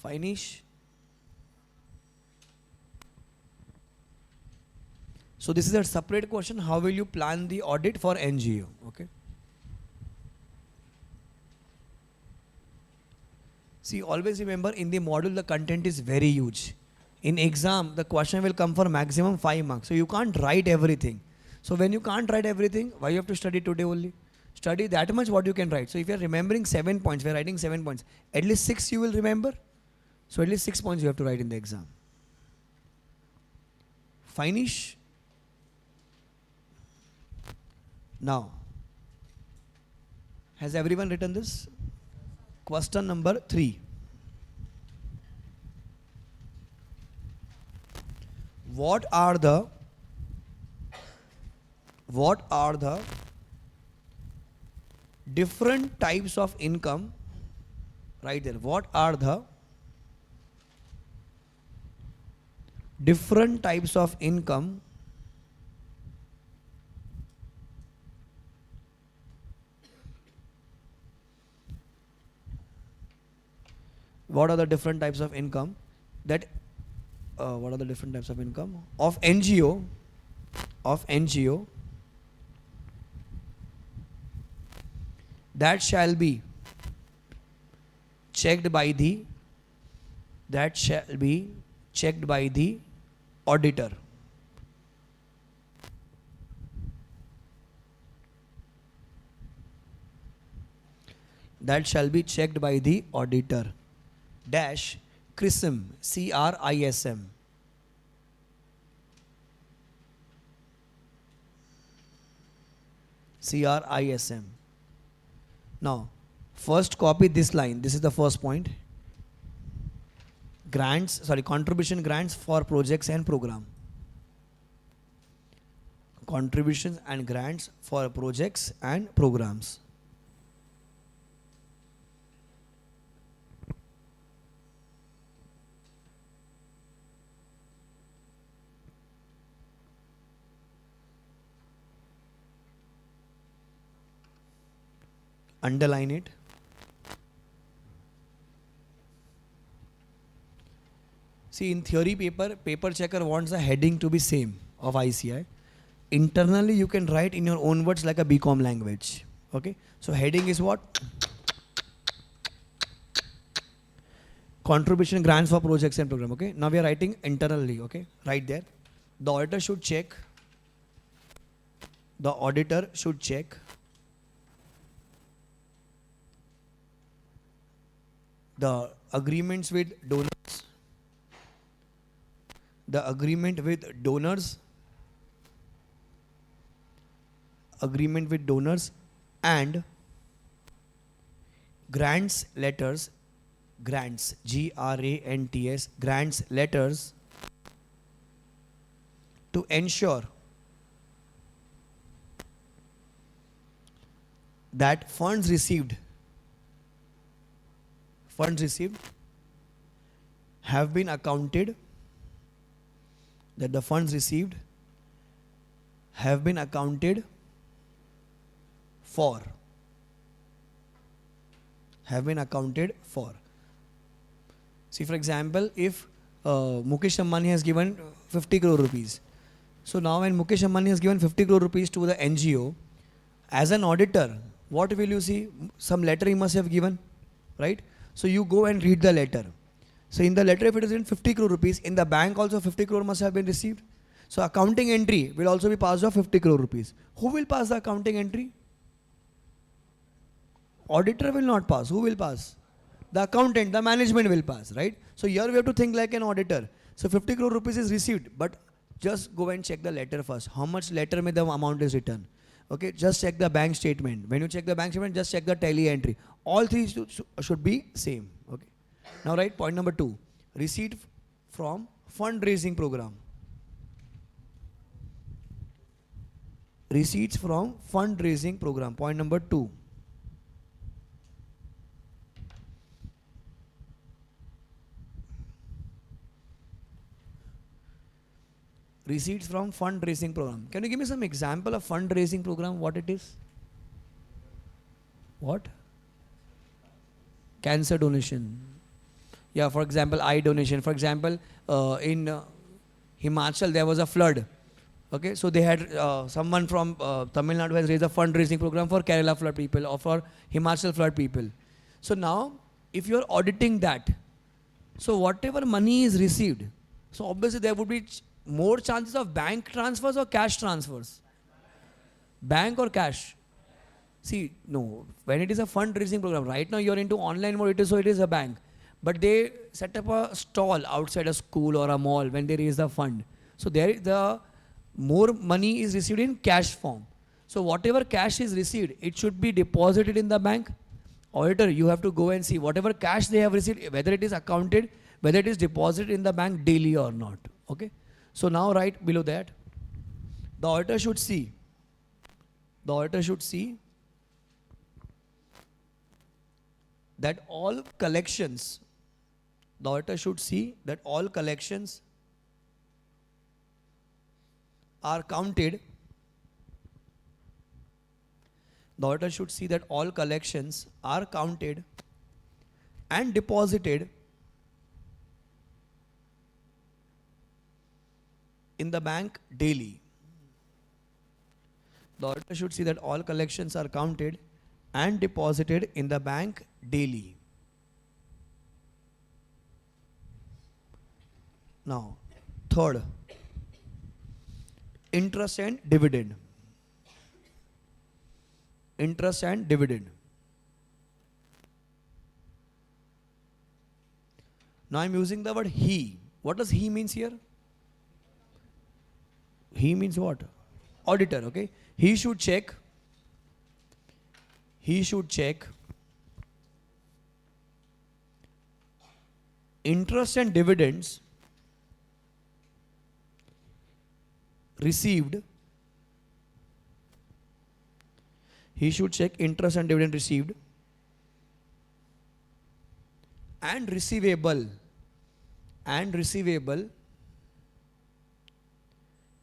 Finish. So this is a separate question. How will you plan the audit for NGO? Okay. See, always remember in the module the content is very huge. In exam, the question will come for maximum 5 marks. So you can't write everything. So when you can't write everything, why you have to study today only? Study that much what you can write. So if you are remembering 7 points, we are writing 7 points. At least 6 you will remember. So at least 6 points you have to write in the exam. Finish. Now, has everyone written this? Question number 3. What are the different types of income? Right there. What are the different types of income what are the different types of income that what are the different types of income of NGO that shall be checked by the auditor. That shall be checked by the auditor. Dash CRISM, CRISM. CRISM. Now, first copy this line. This is the first point. Contribution grants for projects and program. Contributions and grants for projects and programs. Underline it. See, in theory paper checker wants the heading to be same of ICI. Internally, you can write in your own words like a BCom language. Okay. So heading is what? contribution grants for projects and program. Okay, now we are writing internally. Okay, right there. The auditor should check. The auditor should check the agreements with donors. The agreement with donors. Agreement with donors and grants letters. Grants, grants, grants letters to ensure that funds received have been accounted, that the funds received have been accounted for, have been accounted for. See, for example, if Mukesh Ambani has given 50 crore rupees. So now when Mukesh Ambani has given 50 crore rupees to the NGO, as an auditor, what will you see? Some letter he must have given, right? So you go and read the letter. So in the letter, if it is in 50 crore rupees, in the bank also 50 crore must have been received. So accounting entry will also be passed of 50 crore rupees. Who will pass the accounting entry? Auditor will not pass. Who will pass? The accountant, the management will pass, right? So here we have to think like an auditor. So 50 crore rupees is received, but just go and check the letter first. How much letter mein the amount is written? Okay, just check the bank statement. When you check the bank statement, just check the tally entry. All three should be same. Okay. Now, right, point number 2. Receipt from fundraising program. Receipts from fundraising program. Point number 2. Receipts from fundraising program. Can you give me some example of fundraising program? What it is? What? Cancer donation. Yeah, for example, eye donation. For example, in Himachal there was a flood. Okay, so they had someone from Tamil Nadu has raised a fundraising program for Kerala flood people or for Himachal flood people. So now, if you are auditing that, so whatever money is received, so obviously there would be more chances of bank transfers or cash transfers? Bank or cash? See, no, when it is a fundraising program, right now you're into online mode, so it is a bank. But they set up a stall outside a school or a mall when they raise the fund. So there the more money is received in cash form. So whatever cash is received, it should be deposited in the bank. Auditor, you have to go and see whatever cash they have received, whether it is accounted, whether it is deposited in the bank daily or not. Okay. So now right below that, the auditor should see that all collections, the auditor should see that all collections are counted. The auditor should see that all collections are counted and deposited in the bank daily. The auditor should see that all collections are counted and deposited in the bank daily. Now, third, interest and dividend. Interest and dividend. Now I am using the word he. What does he means here? He means what? Auditor, okay? He should check interest and dividends received. He should check interest and dividend received and receivable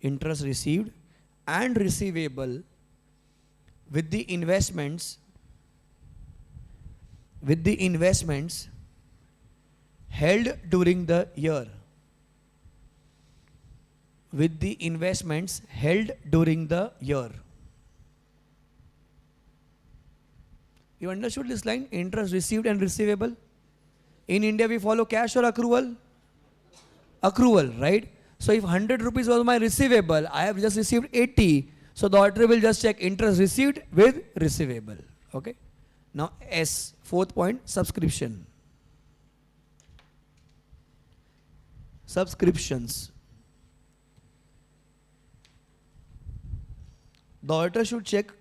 interest received and receivable with the investments held during the year. With the investments held during the year. You understood this line? Interest received and receivable. In India, we follow cash or accrual? Accrual, right? So if 100 rupees was my receivable, I have just received 80. So the auditor will just check interest received with receivable. Okay. Now S, fourth point, subscription. Subscriptions. The auditor should check.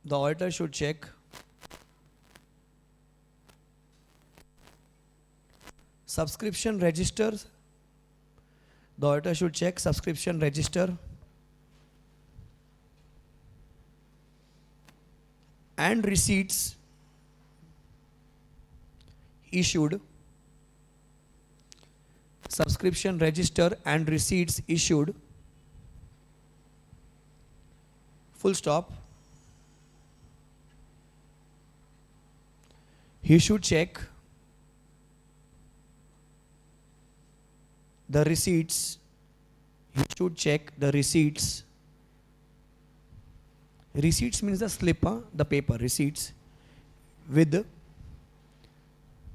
The auditor should check subscription registers. The auditor should check subscription register and receipts issued. Subscription register and receipts issued. Full stop. He should check the receipts. He should check the receipts. Receipts means the slip, the paper, receipts, with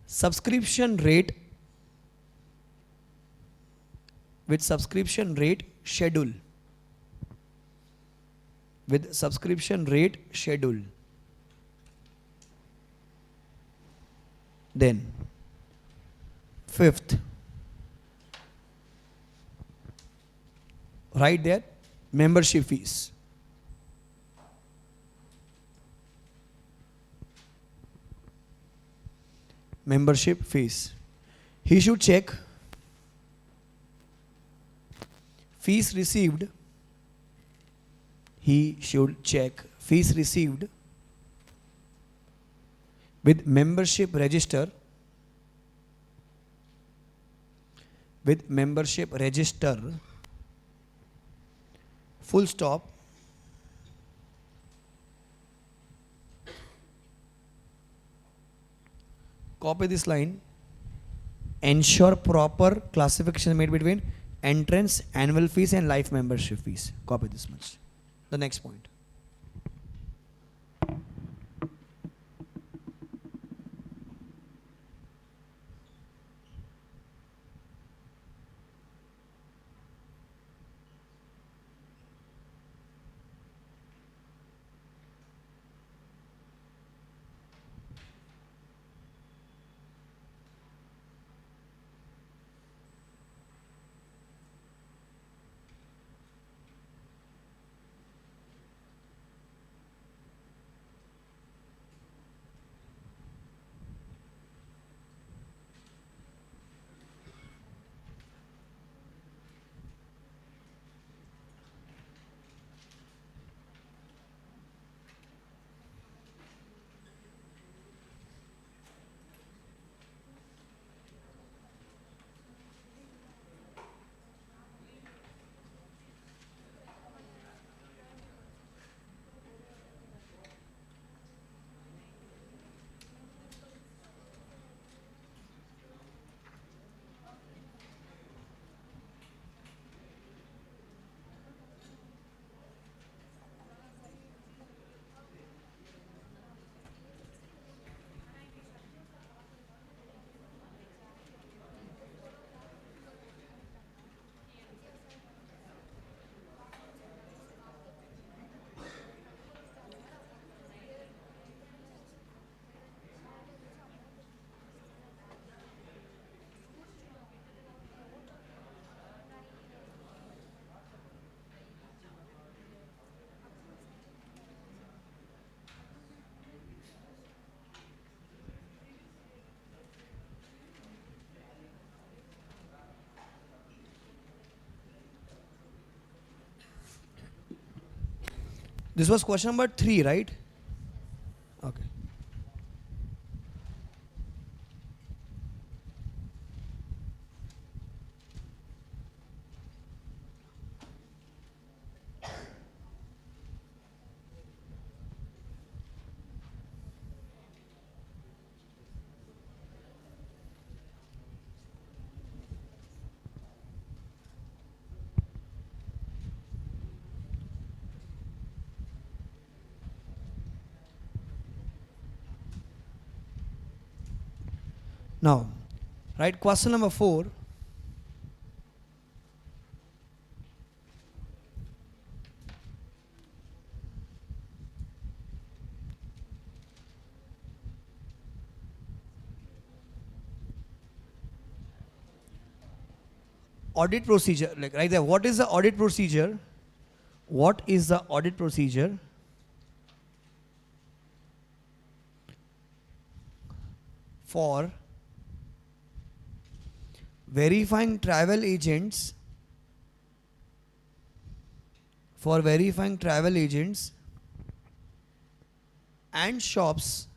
subscription rate, schedule. With subscription rate schedule. Then, fifth, right there, membership fees. Membership fees. He should check fees received. He should check fees received with membership register. With membership register. Full stop. Copy this line. Ensure proper classification made between entrance, annual fees and life membership fees. Copy this much. The next point. This was question number 3, right? Okay. Now, right, question number 4. Audit procedure, like right there. What is the audit procedure? What is the audit procedure for verifying travel agents, and shops,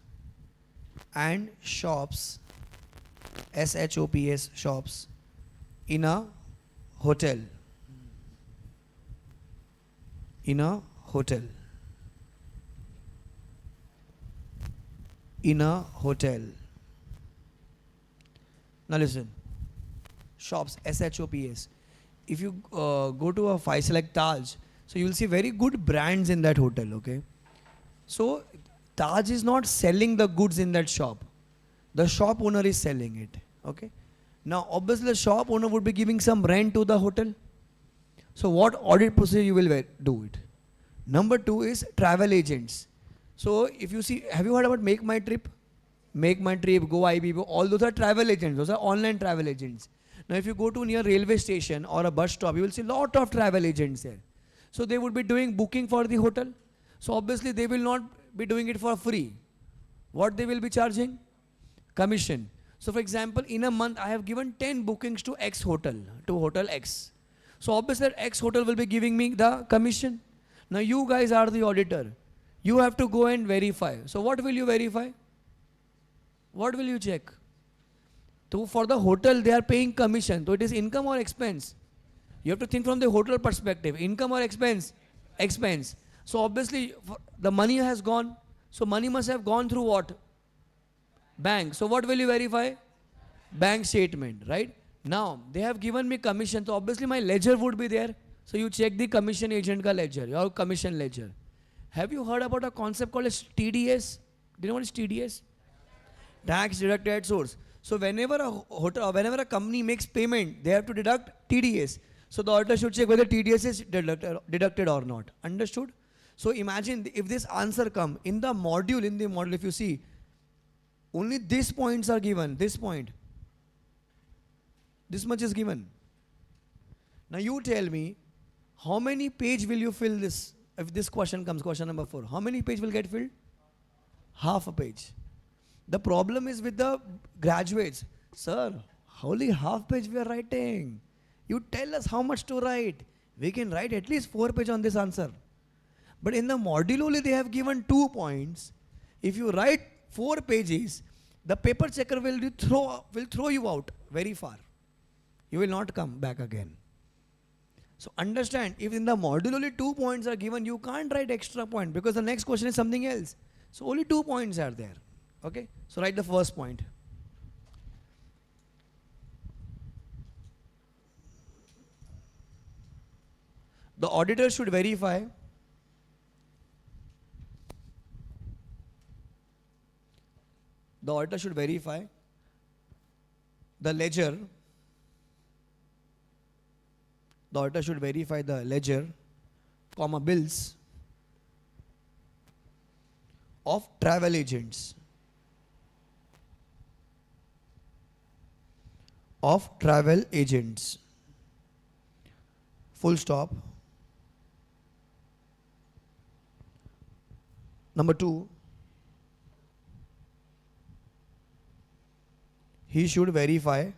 SHOPS, shops, in a hotel, in a hotel, in a hotel. Now listen, shops, SHOPS. If you go to a 5 select Taj, so you will see very good brands in that hotel, okay? So Taj is not selling the goods in that shop. The shop owner is selling it, okay? Now obviously the shop owner would be giving some rent to the hotel. So what audit procedure you will do it? Number 2 is travel agents. So if you see, have you heard about Make My Trip? Make My Trip, Go IBB, all those are travel agents. Those are online travel agents. Now if you go to near railway station or a bus stop, you will see lot of travel agents there. So they would be doing booking for the hotel. So obviously they will not be doing it for free. What they will be charging? Commission. So for example, in a month I have given 10 bookings to X hotel, to hotel X. So obviously that X hotel will be giving me the commission. Now you guys are the auditor. You have to go and verify. So what will you verify? What will you check? So for the hotel they are paying commission. So it is income or expense? You have to think from the hotel perspective. Income or expense? Expense. So obviously the money has gone. So money must have gone through what? Bank. So what will you verify? Bank statement, right? Now they have given me commission. So obviously my ledger would be there. So you check the commission agent ka ledger, your commission ledger. Have you heard about a concept called as TDS? Do you know what is TDS? Tax deducted at source. So whenever a hotel or whenever a company makes payment, they have to deduct TDS. So the auditor should check whether TDS is deducted or not. Understood? So imagine if this answer come in the module, if you see, only these points are given, this point. This much is given. Now you tell me, how many page will you fill this? If this question comes, question number 4, how many page will get filled? Half a page. The problem is with the graduates. Sir, only half page we are writing. You tell us how much to write. We can write at least 4 pages on this answer. But in the module only they have given 2 points. If you write 4 pages, the paper checker will throw you out very far. You will not come back again. So understand, if in the module only 2 points are given, you can't write extra point because the next question is something else. So only 2 points are there. Okay? So write the first point. The auditor should verify the ledger. The auditor should verify the ledger, comma, bills of travel agents. Of travel agents. Full stop. Number 2, he should verify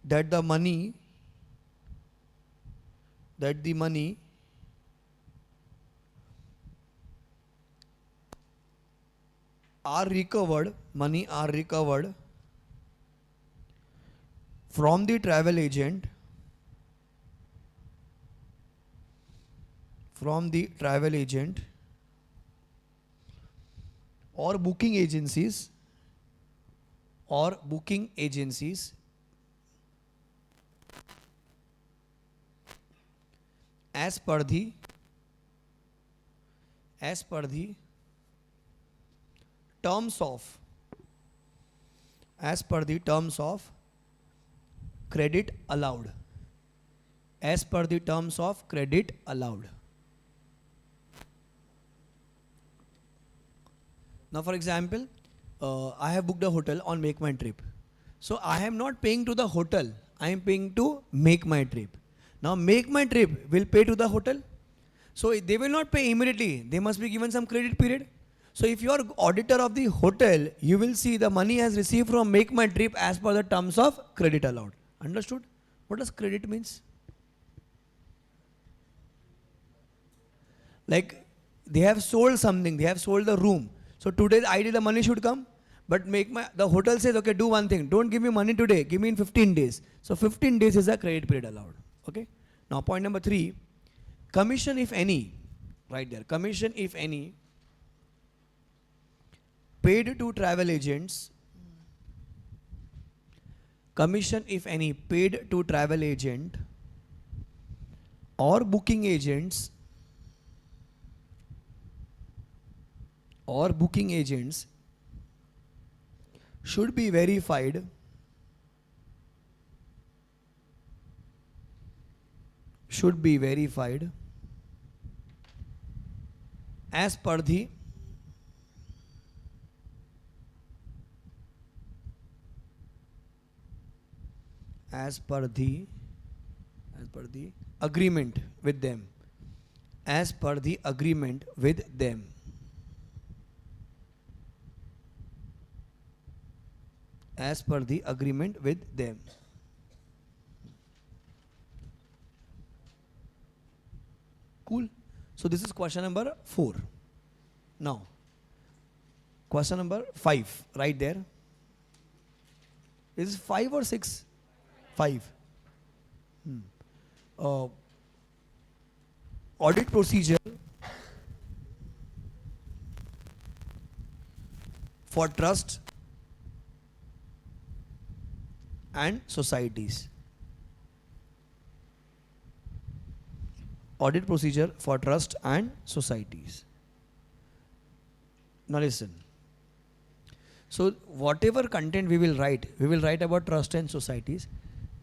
that the money are recovered from the travel agent or booking agencies as per the as per the terms of credit allowed, as per the terms of credit allowed. Now for example, I have booked a hotel on Make My Trip. So I am not paying to the hotel, I am paying to Make My Trip. Now Make My Trip will pay to the hotel. So they will not pay immediately, they must be given some credit period. So if you are auditor of the hotel, you will see the money has received from Make My Trip as per the terms of credit allowed. Understood? What does credit means? Like they have sold something, they have sold the room. So today ideally the money should come, but the hotel says, okay, do one thing, don't give me money today, give me in 15 days. So 15 days is a credit period allowed. Okay. Now point number 3, commission if any, right there, commission if any, paid to travel agents, commission if any paid to travel agent or booking agents should be verified as per the agreement with them, as per the agreement with them. As per the agreement with them. Cool. So this is question number 4. Now, question number 5, right there. Is it 5 or 6? 5. Audit procedure for trust and societies. Audit procedure for trust and societies. Now listen. So whatever content we will write about trust and societies.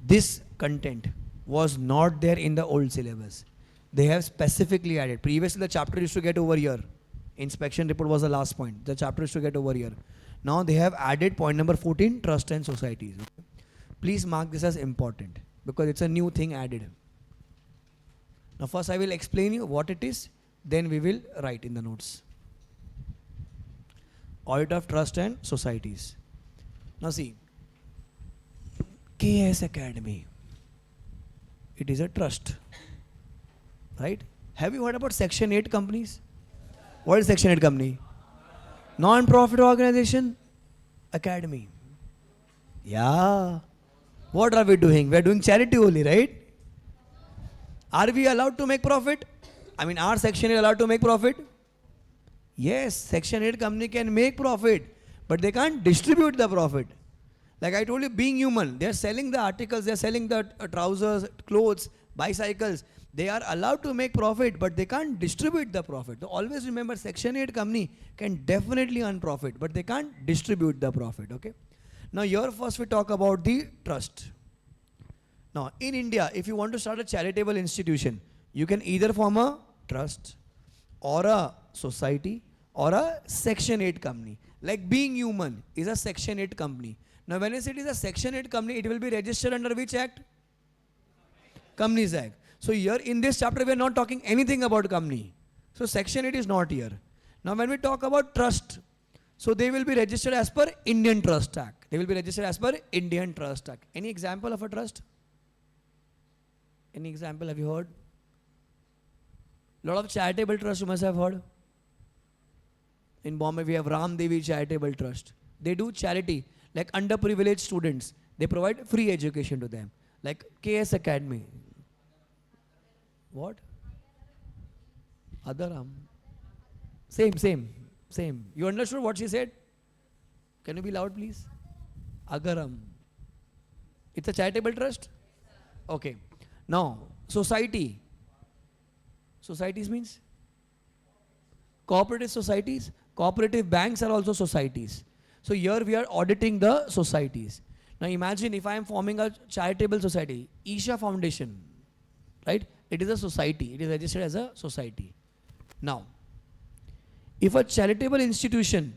This content was not there in the old syllabus. They have specifically added. Previously the chapter used to get over here. Inspection report was the last point. The chapter used to get over here. Now they have added point number 14, trust and societies. Okay? Please mark this as important because it's a new thing added. Now first I will explain you what it is, then we will write in the notes. Audit of trust and societies. Now see, KS Academy, it is a trust, right? Have you heard about Section 8 companies? What is Section 8 company? Non-profit organization, academy. Yeah. What are we doing? We are doing charity only, right? Are we allowed to make profit? I mean, are Section 8 allowed to make profit? Yes, Section 8 company can make profit, but they can't distribute the profit. Like I told you, being human, they are selling the articles, they are selling the trousers, clothes, bicycles. They are allowed to make profit, but they can't distribute the profit. So always remember, Section 8 company can definitely earn profit, but they can't distribute the profit, okay? Now here first we talk about the trust. Now in India, if you want to start a charitable institution, you can either form a trust or a society or a Section 8 company. Like Being Human is a Section 8 company. Now when I say it is a Section 8 company, it will be registered under which act? Companies Act. So here in this chapter we are not talking anything about company. So Section 8 is not here. Now when we talk about trust, so they will be registered as per Indian Trust Act. They will be registered as per Indian Trust Act. Any example of a trust? Any example have you heard? Lot of charitable trust you must have heard. In Bombay we have Ram Devi Charitable Trust. They do charity, like underprivileged students. They provide free education to them. Like KS Academy. What? Adaram. Same. You understood what she said? Can you be loud please? Agaram. It's a charitable trust? Okay. Now, society. Societies means? cooperative societies, cooperative banks are also societies. So here we are auditing the societies. Now imagine if I am forming a charitable society, Isha Foundation, right? It is a society. It is registered as a society. Now, if a charitable institution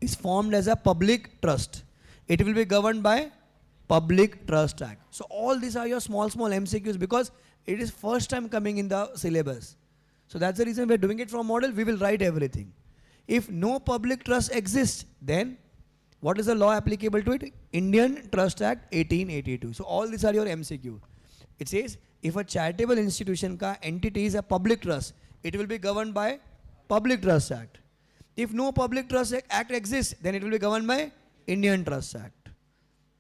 is formed as a public trust, it will be governed by Public Trust Act. So all these are your small MCQs because it is first time coming in the syllabus. So that's the reason we're doing it from model. We will write everything. If no public trust exists, then what is the law applicable to it? Indian Trust Act 1882. So all these are your MCQ. It says if a charitable institution ka entity is a public trust, it will be governed by Public Trust Act. If no Public Trust Act exists, then it will be governed by Indian Trust Act.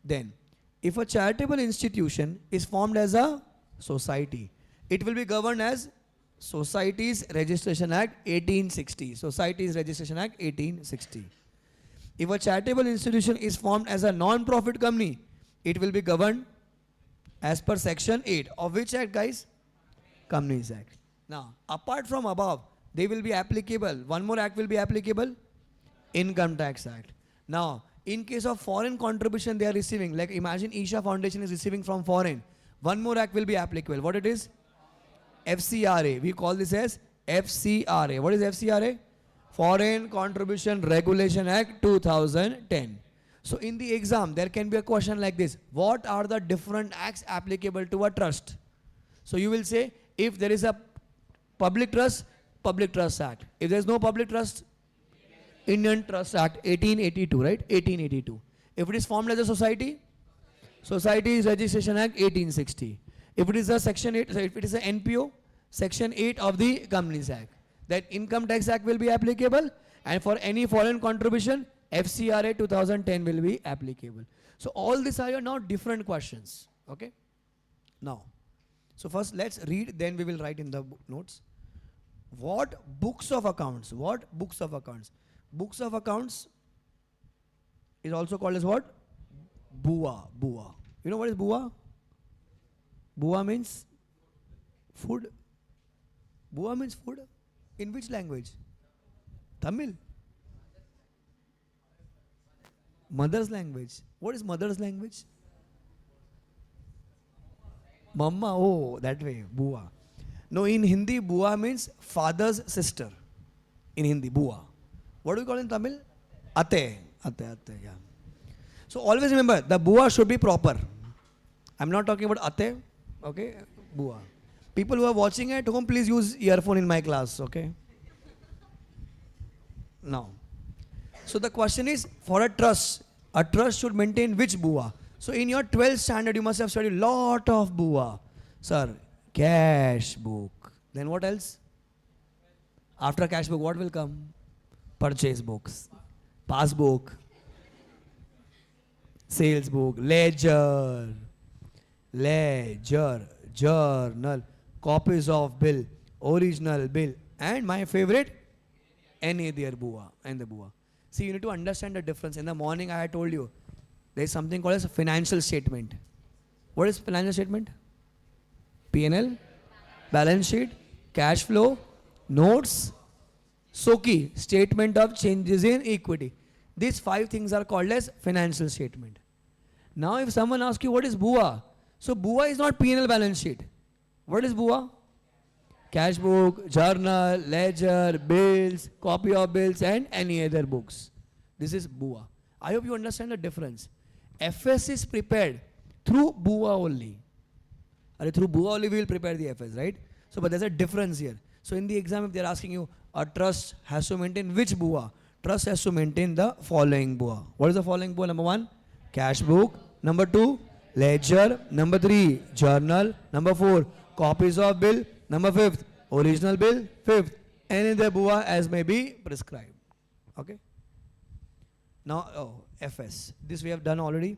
Then, if a charitable institution is formed as a society, it will be governed as Societies Registration Act 1860. Societies Registration Act 1860. If a charitable institution is formed as a non-profit company, it will be governed as per section 8 of which act, guys? Companies Act. Now, apart from above, they will be applicable. One more act will be applicable, Income Tax Act. Now, in case of foreign contribution they are receiving, like imagine Isha Foundation is receiving from foreign, one more act will be applicable. What it is? FCRA. We call this as FCRA. What is FCRA? Foreign Contribution Regulation Act 2010. So in the exam, there can be a question like this. What are the different acts applicable to a trust? So you will say, if there is a public trust, Public Trust Act. If there is no public trust, Indian Trust Act 1882, right? 1882. If it is formed as a society, Societies Registration Act 1860. If it is a section 8, so if it is an NPO, section 8 of the Companies Act. That Income Tax Act will be applicable, and for any foreign contribution, FCRA 2010 will be applicable. So all these are your now different questions. Okay? Now, so first let's read, then we will write in the notes. What books of accounts? What books of accounts? Books of accounts is also called as what? Bua. Bua. You know what is Bua? Bua means food. Bua means food. In which language? Tamil. Mother's language. What is mother's language? Mama. Oh, that way. Bua. No, in Hindi, Bua means father's sister. In Hindi, Bua. What do we call in Tamil? Ate. Ate, ate, yeah. So always remember, the Bua should be proper. I'm not talking about Ate, okay? Bua. People who are watching at home, please use earphone in my class, okay? Now, so the question is, for a trust should maintain which Bua? So in your 12th standard, you must have studied lot of Bua. Sir, cash book. Then what else? After cash book, what will come? Purchase books, passbook, sales book, ledger, journal, copies of bill, original bill, and my favorite, any other Bua, and the Bua. See, you need to understand the difference. In the morning, I had told you, there is something called as a financial statement. What is financial statement? P&L, balance sheet, cash flow, notes, SOKI, statement of changes in equity. These 5 things are called as financial statement. Now if someone asks you what is Bua, so Bua is not P&L balance sheet. What is Bua? Cash book, journal, ledger, bills, copy of bills, and any other books. This is Bua. I hope you understand the difference. FS is prepared through Bua only. Through Bua only we will prepare the FS, right? So but there's a difference here. So in the exam, if they're asking you, a trust has to maintain which Bua? Trust has to maintain the following Bua. What is the following Bua? Number 1, cash book. Number 2, ledger. Number 3, journal. Number 4, copies of bill. Number 5th, original bill. 5th, any other Bua as may be prescribed. Okay? Now, FS. This we have done already.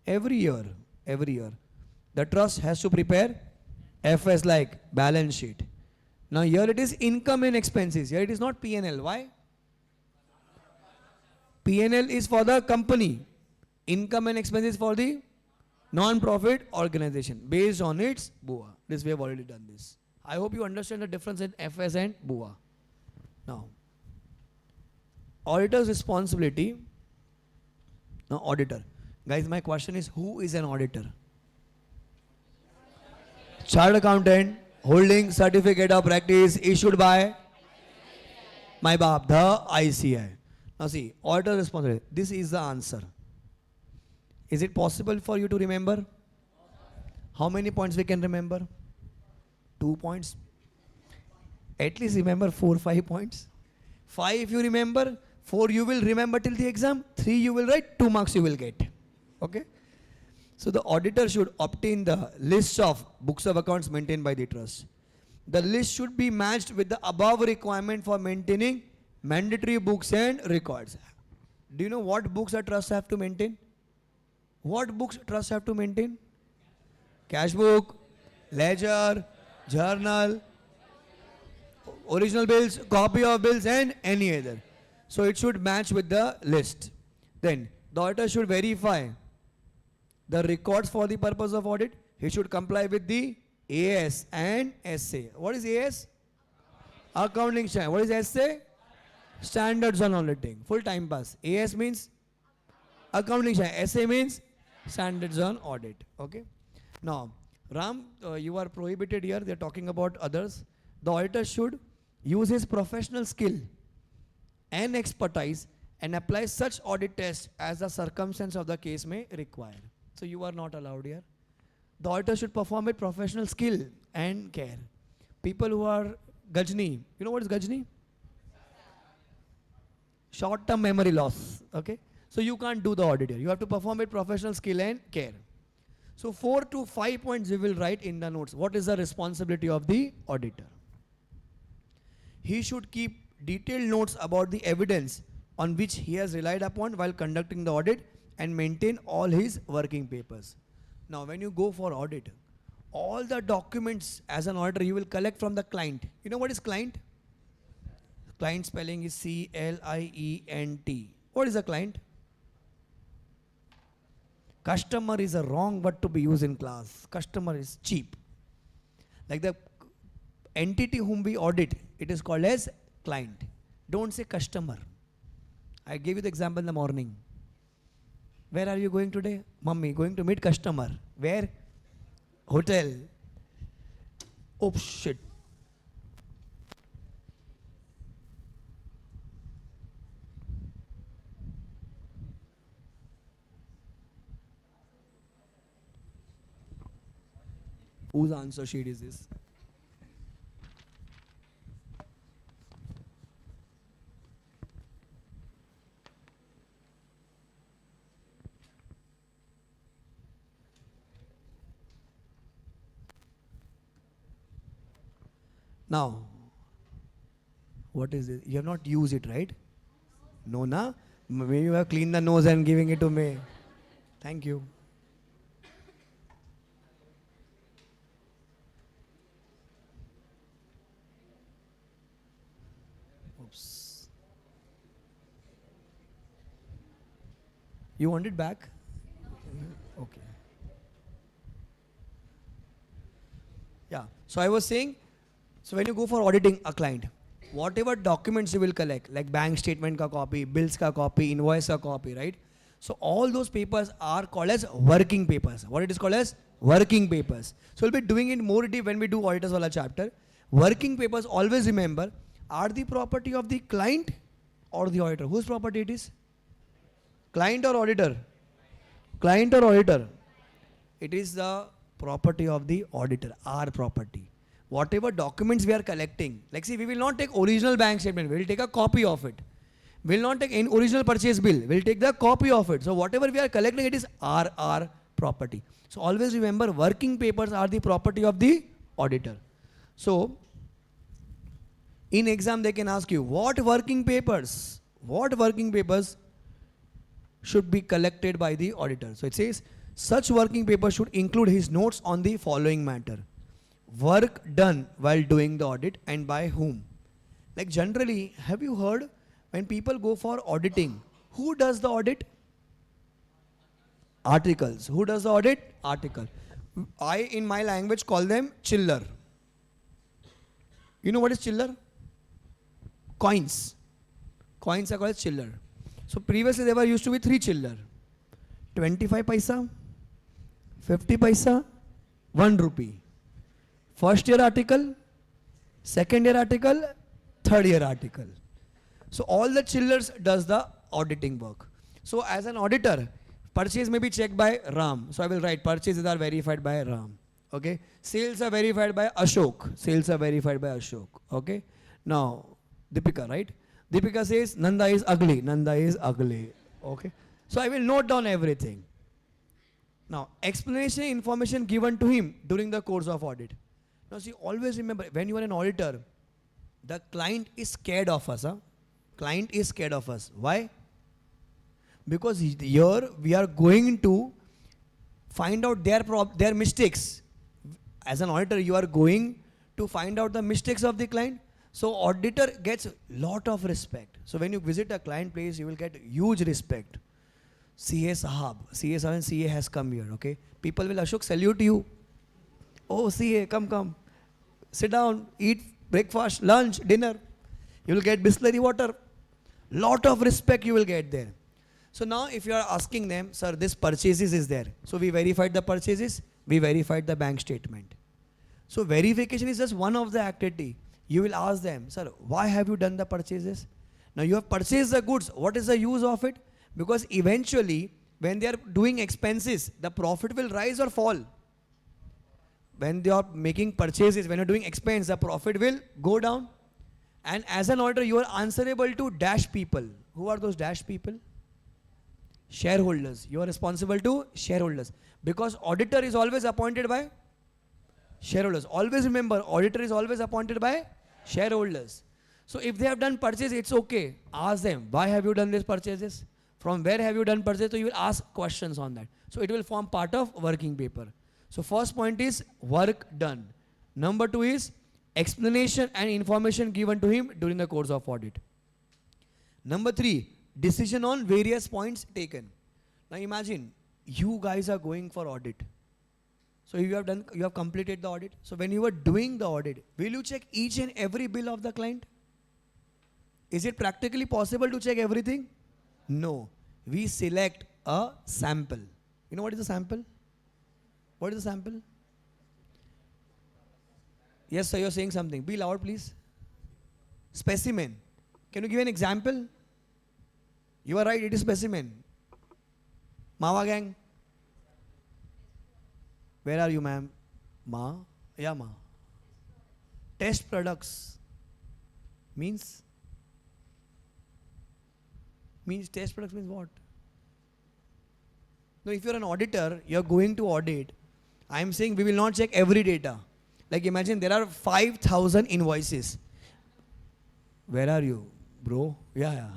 Every year, the trust has to prepare FS like balance sheet. Now here it is income and expenses. Here it is not P&L. Why? P&L is for the company. Income and expenses for the non-profit organization based on its BUA. This we have already done this. I hope you understand the difference in FS and BUA. Now, Auditor's responsibility. Now, auditor. Guys, my question is, who is an auditor? Chartered accountant holding certificate of practice issued by my baap, the ICI. Now see, auditor responsibility. This is the answer. Is it possible for you to remember? How many points we can remember? 2 points. At least remember 4, 5 points. 5 if you remember, 4 you will remember till the exam, 3 you will write, 2 marks you will get. Okay? So the auditor should obtain the list of books of accounts maintained by the trust. The list should be matched with the above requirement for maintaining mandatory books and records. Do you know what books a trust have to maintain? What books trust have to maintain? Cash book, ledger, journal, original bills, copy of bills and any other. So it should match with the list. Then the auditor should verify the records for the purpose of audit. He should comply with the AS and SA. What is AS? Accounting standard. What is SA? Standards on auditing. Full time pass. AS means accounting standard. SA means standards on audit. Okay. Now, Ram, you are prohibited here. They are talking about others. The auditor should use his professional skill and expertise and apply such audit tests as the circumstance of the case may require. So you are not allowed here. The auditor should perform with professional skill and care. People who are Gajni, you know what is Gajni? Short-term memory loss. Okay, so you can't do the audit here. You have to perform with professional skill and care. So 4 to 5 points we will write in the notes. What is the responsibility of the auditor? He should keep detailed notes about the evidence on which he has relied upon while conducting the audit and maintain all his working papers. Now, when you go for audit, all the documents as an auditor you will collect from the client. You know what is client? Client spelling is C-L-I-E-N-T. What is a client? Customer is a wrong word to be used in class. Customer is cheap. Like the entity whom we audit, it is called as client. Don't say customer. I gave you the example in the morning. Where are you going today? Mummy, going to meet customer. Where? Hotel. Oh shit. Whose answer sheet is this? Now, what is it? You have not used it, right? No, na? Maybe you have cleaned the nose and giving it to me. Thank you. Oops. You want it back? Okay. Yeah. So I was saying, so when you go for auditing a client, whatever documents you will collect, like bank statement ka copy, bills ka copy, invoice ka copy, right? So all those papers are called as working papers. What it is called as? Working papers. So we'll be doing it more deep when we do auditors wala chapter. Working papers, always remember, are the property of the client or the auditor. Whose property it is? Client or auditor? Client or auditor? It is the property of the auditor, our property. Whatever documents we are collecting, like see, we will not take original bank statement, we will take a copy of it. We will not take any original purchase bill, we will take the copy of it. So whatever we are collecting, it is our property. So always remember, working papers are the property of the auditor. So in exam they can ask you, what working papers should be collected by the auditor? So it says, such working papers should include his notes on the following matter. Work done while doing the audit and by whom. Like generally, have you heard when people go for auditing, who does the audit? Articles. Who does the audit? Article. I, in my language, call them chiller. You know what is chiller? Coins. Coins are called chiller. So previously there were used to be 3 chiller. 25 paisa, 50 paisa, 1 rupee. First year article, second year article, third year article. So all the chillers does the auditing work. So as an auditor, purchase may be checked by Ram. So I will write purchases are verified by Ram. Okay. Sales are verified by Ashok. Sales are verified by Ashok. Okay. Now, Deepika, right? Deepika says Nanda is ugly. Nanda is ugly. Okay. So I will note down everything. Now, explanation information given to him during the course of audit. Now see, always remember, when you are an auditor, the client is scared of us. Huh? Client is scared of us. Why? Because here we are going to find out their mistakes. As an auditor, you are going to find out the mistakes of the client. So auditor gets lot of respect. So when you visit a client place, you will get huge respect. CA Sahab, CA Sahab and CA has come here, okay? People will, Ashok, salute you. Oh, CA, come. Sit down, eat breakfast, lunch, dinner. You will get Bisleri water. Lot of respect you will get there. So now if you are asking them, sir, this purchases is there. So we verified the purchases, we verified the bank statement. So verification is just one of the activity. You will ask them, sir, why have you done the purchases? Now you have purchased the goods. What is the use of it? Because eventually, when they are doing expenses, the profit will rise or fall. When they are making purchases, when you are doing expense, the profit will go down. And as an auditor, you are answerable to dash people. Who are those dash people? Shareholders. You are responsible to shareholders. Because auditor is always appointed by shareholders. Always remember, auditor is always appointed by shareholders. So if they have done purchase, it's okay. Ask them, why have you done these purchases? From where have you done purchase? So you will ask questions on that. So it will form part of working paper. So first point is work done. Number 2 is explanation and information given to him during the course of audit. Number 3, decision on various points taken. Now imagine, you guys are going for audit. So you have completed the audit. So when you are doing the audit, will you check each and every bill of the client? Is it practically possible to check everything? No. We select a sample. You know what is a sample? What is a sample? Yes, sir, you're saying something. Be loud, please. Specimen. Can you give an example? You are right, it is specimen. Mawa gang. Where are you, ma'am? Ma? Yeah, ma. Test products. Means test products means what? No, if you're an auditor, you're going to audit. I'm saying we will not check every data. Like imagine there are 5,000 invoices. Where are you, bro? Yeah.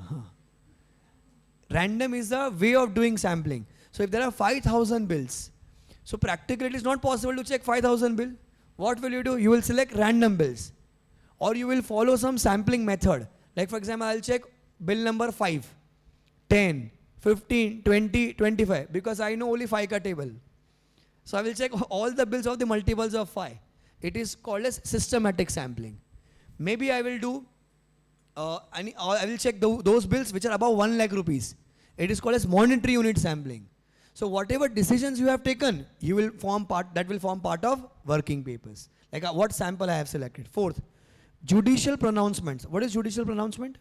Random is the way of doing sampling. So if there are 5,000 bills, so practically it is not possible to check 5,000 bill. What will you do? You will select random bills. Or you will follow some sampling method. Like for example, I'll check bill number 5, 10, 15, 20, 25. Because I know only 5 ka table. So I will check all the bills of the multiples of 5. It is called as systematic sampling. Maybe I will do, I will check those bills which are above 1 lakh rupees. It is called as monetary unit sampling. So whatever decisions you have taken, that will form part of working papers. Like what sample I have selected. 4th, judicial pronouncements. What is judicial pronouncement?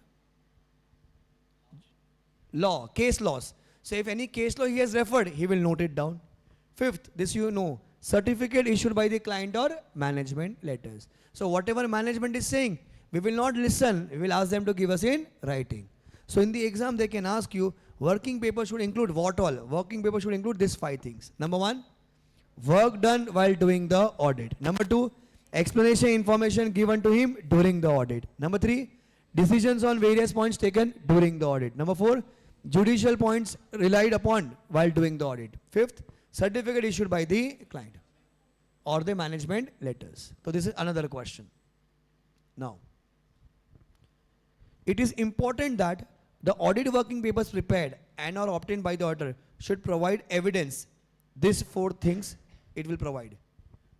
Law, case laws. So if any case law he has referred, he will note it down. 5th, this you know, certificate issued by the client or management letters. So whatever management is saying, we will not listen, we will ask them to give us in writing. So in the exam they can ask you, working paper should include what all? Working paper should include these 5 things. Number 1, work done while doing the audit. Number 2, explanation information given to him during the audit. Number 3, decisions on various points taken during the audit. Number 4, judicial points relied upon while doing the audit. 5th, certificate issued by the client or the management letters. So this is another question. Now, it is important that the audit working papers prepared and or obtained by the auditor should provide evidence. These 4 things it will provide.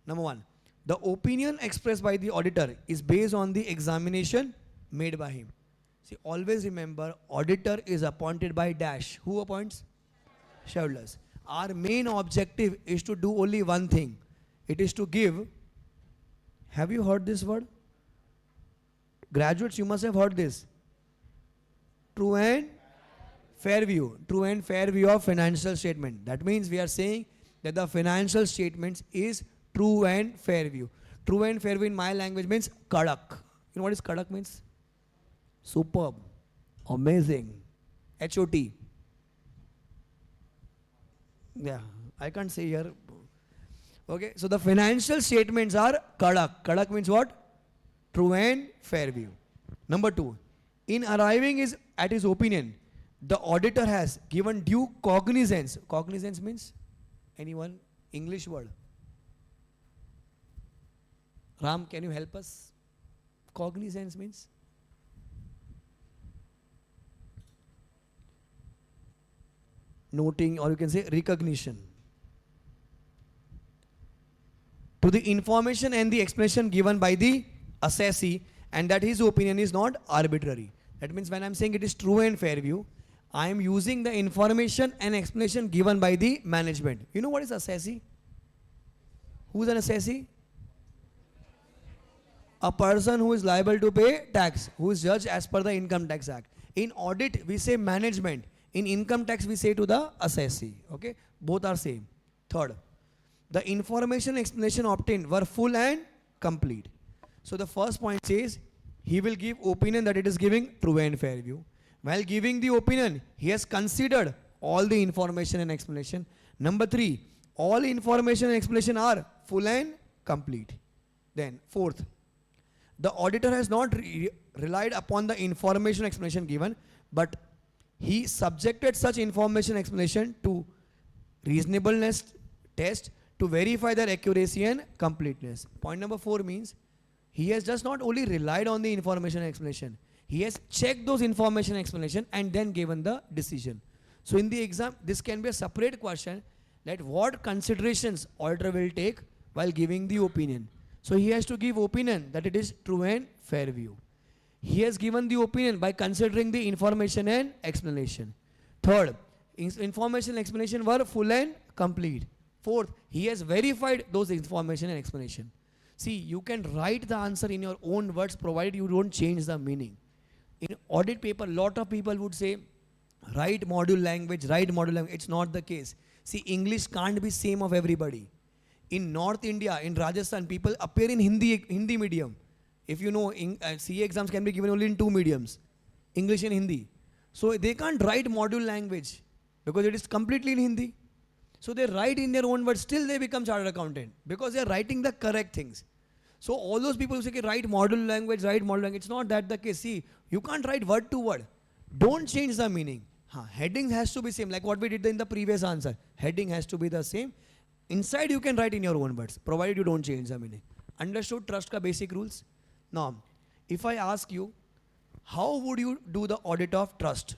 Number 1, the opinion expressed by the auditor is based on the examination made by him. See, always remember, auditor is appointed by dash. Who appoints? Shareholders. Our main objective is to do only one thing. It is to give. Have you heard this word? Graduates, you must have heard this. True and fair view. True and fair view of financial statement. That means we are saying that the financial statements is true and fair view. True and fair view in my language means kadak. You know what is kadak means? Superb. Amazing. HOT. Yeah, I can't say here. Okay, so the financial statements are kadak. Kadak means what? True and fair view. Number 2, in arriving at his opinion, the auditor has given due cognizance. Cognizance means anyone? English word. Ram, can you help us? Cognizance means? Noting, or you can say recognition. To the information and the explanation given by the assessee, and that his opinion is not arbitrary. That means when I am saying it is true and fair view, I am using the information and explanation given by the management. You know what is assessee? Who is an assessee? A person who is liable to pay tax, who is judged as per the Income Tax Act. In audit, we say management. In income tax, we say to the assessee. Okay, both are same. Third, the information explanation obtained were full and complete. So the first point says he will give opinion that it is giving true and fair view. While giving the opinion, he has considered all the information and explanation. Number 3, all information and explanation are full and complete. Then fourth, the auditor has not relied upon the information explanation given, but he subjected such information explanation to reasonableness test to verify their accuracy and completeness. Point number 4 means he has just not only relied on the information explanation, he has checked those information explanation and then given the decision. So in the exam, this can be a separate question, that what considerations auditor will take while giving the opinion. So he has to give opinion that it is true and fair view. He has given the opinion by considering the information and explanation. Third, information and explanation were full and complete. Fourth, he has verified those information and explanation. See, you can write the answer in your own words provided you don't change the meaning. In audit paper, lot of people would say, write module language, write module language. It's not the case. See, English can't be same of everybody. In North India, in Rajasthan, people appear in Hindi medium. If you know, CA exams can be given only in 2 mediums, English and Hindi. So they can't write module language because it is completely in Hindi. So they write in their own words, still they become chartered accountant because they are writing the correct things. So all those people who say, write module language, it's not that the case. See, you can't write word to word. Don't change the meaning. Heading has to be same, like what we did in the previous answer. Heading has to be the same. Inside you can write in your own words, provided you don't change the meaning. Understood trust ka basic rules? Now, if I ask you, how would you do the audit of trust?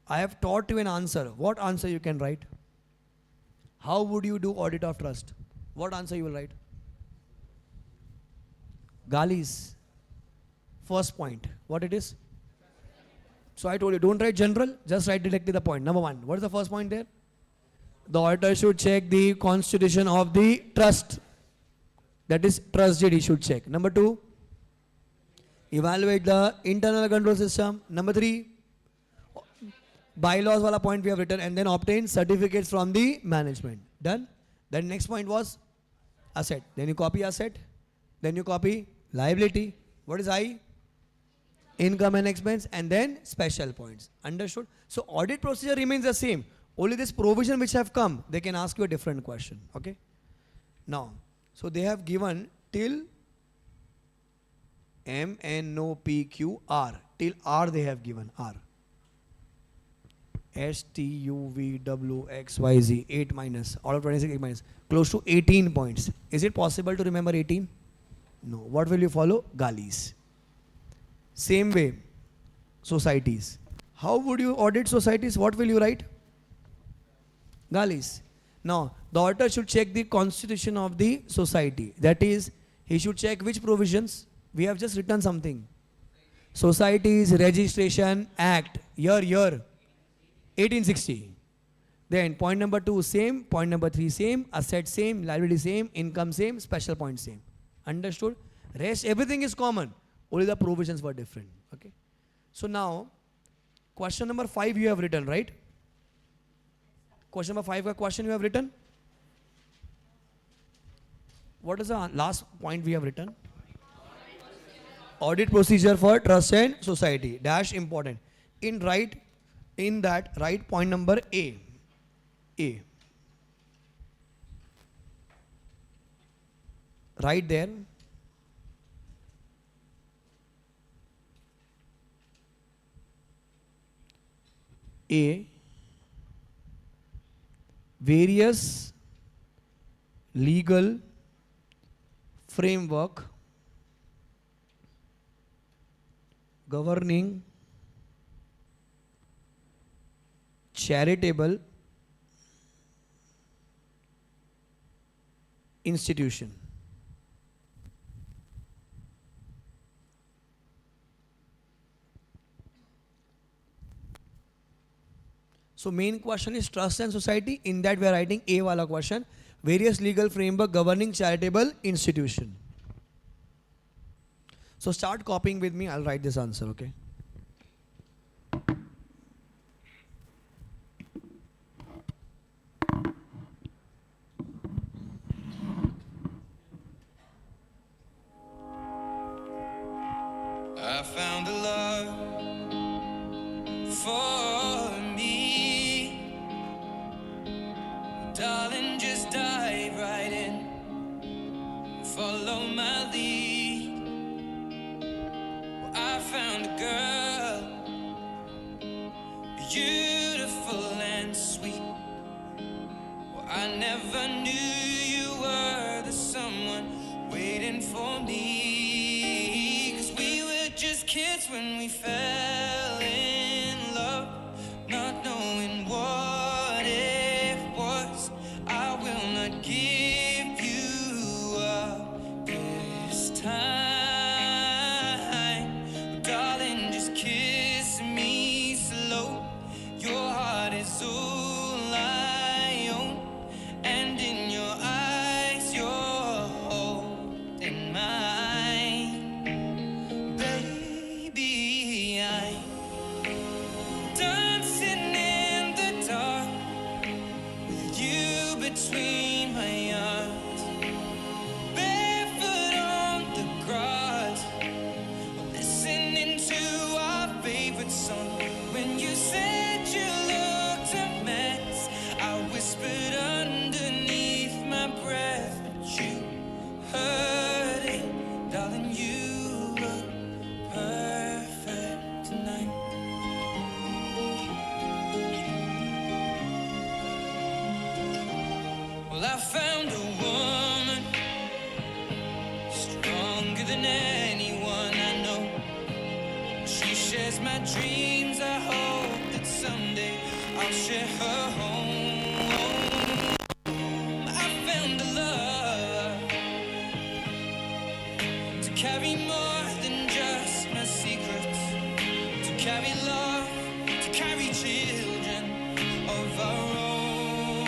I have taught you an answer. What answer you can write? How would you do audit of trust? What answer you will write? Galis. First point. What it is? So I told you, don't write general, just write directly the point. Number 1. What is the first point there? The auditor should check the constitution of the trust. That is, trust deed he should check. Number 2, evaluate the internal control system. Number 3, bylaws wala point we have written, and then obtain certificates from the management. Done? Then next point was asset. Then you copy asset. Then you copy liability. What is I? Income and expense, and then special points. Understood? So audit procedure remains the same. Only this provision which have come, they can ask you a different question. Okay? Now, so they have given till M, N, O, P, Q, R. Till R they have given R. S, T, U, V, W, X, Y, Z. 8 minus. Out of 26, 8 minus. Close to 18 points. Is it possible to remember 18? No. What will you follow? Galis. Same way, societies. How would you audit societies? What will you write? Galis. Now, the auditor should check the constitution of the society. That is, he should check which provisions. We have just written something. Societies Registration Act, year 1860. Then point number 2 same, point number 3 same, asset same, liability same, income same, special point same. Understood? Rest everything is common. Only the provisions were different. Okay. So now question number 5 you have written, right? Question number 5 ka question you have written. What is the last point we have written? Audit procedure for trust and society. Dash important. In that write point number A. A. Right there. A. Various legal framework governing charitable institution. So main question is trust and society. In that we are writing A wala question. Various legal framework governing charitable institution. So start copying with me. I'll write this answer, okay? I found a love for me. Darling, just dive right in. Follow my lead. Well, I found a girl, beautiful and sweet. Well, I never knew you were the someone waiting for me. 'Cause we were just kids when we fell in love, not knowing what it was. I will not give you up this time. Darling, just kiss me slow. Your heart is all I own, and in your eyes you're holding mine. Baby, I'm dancing in the dark with you between my arms, barefoot on the grass, listening to our favorite song. When you said you looked a mess, I whispered underneath my breath, but you heard it. Darling, you look perfect tonight. Well, I found a woman stronger than anyone I know. She shares my dreams. I hope that someday I'll share her home. I found a love to carry more than just my secrets, to carry love, to carry children of our own.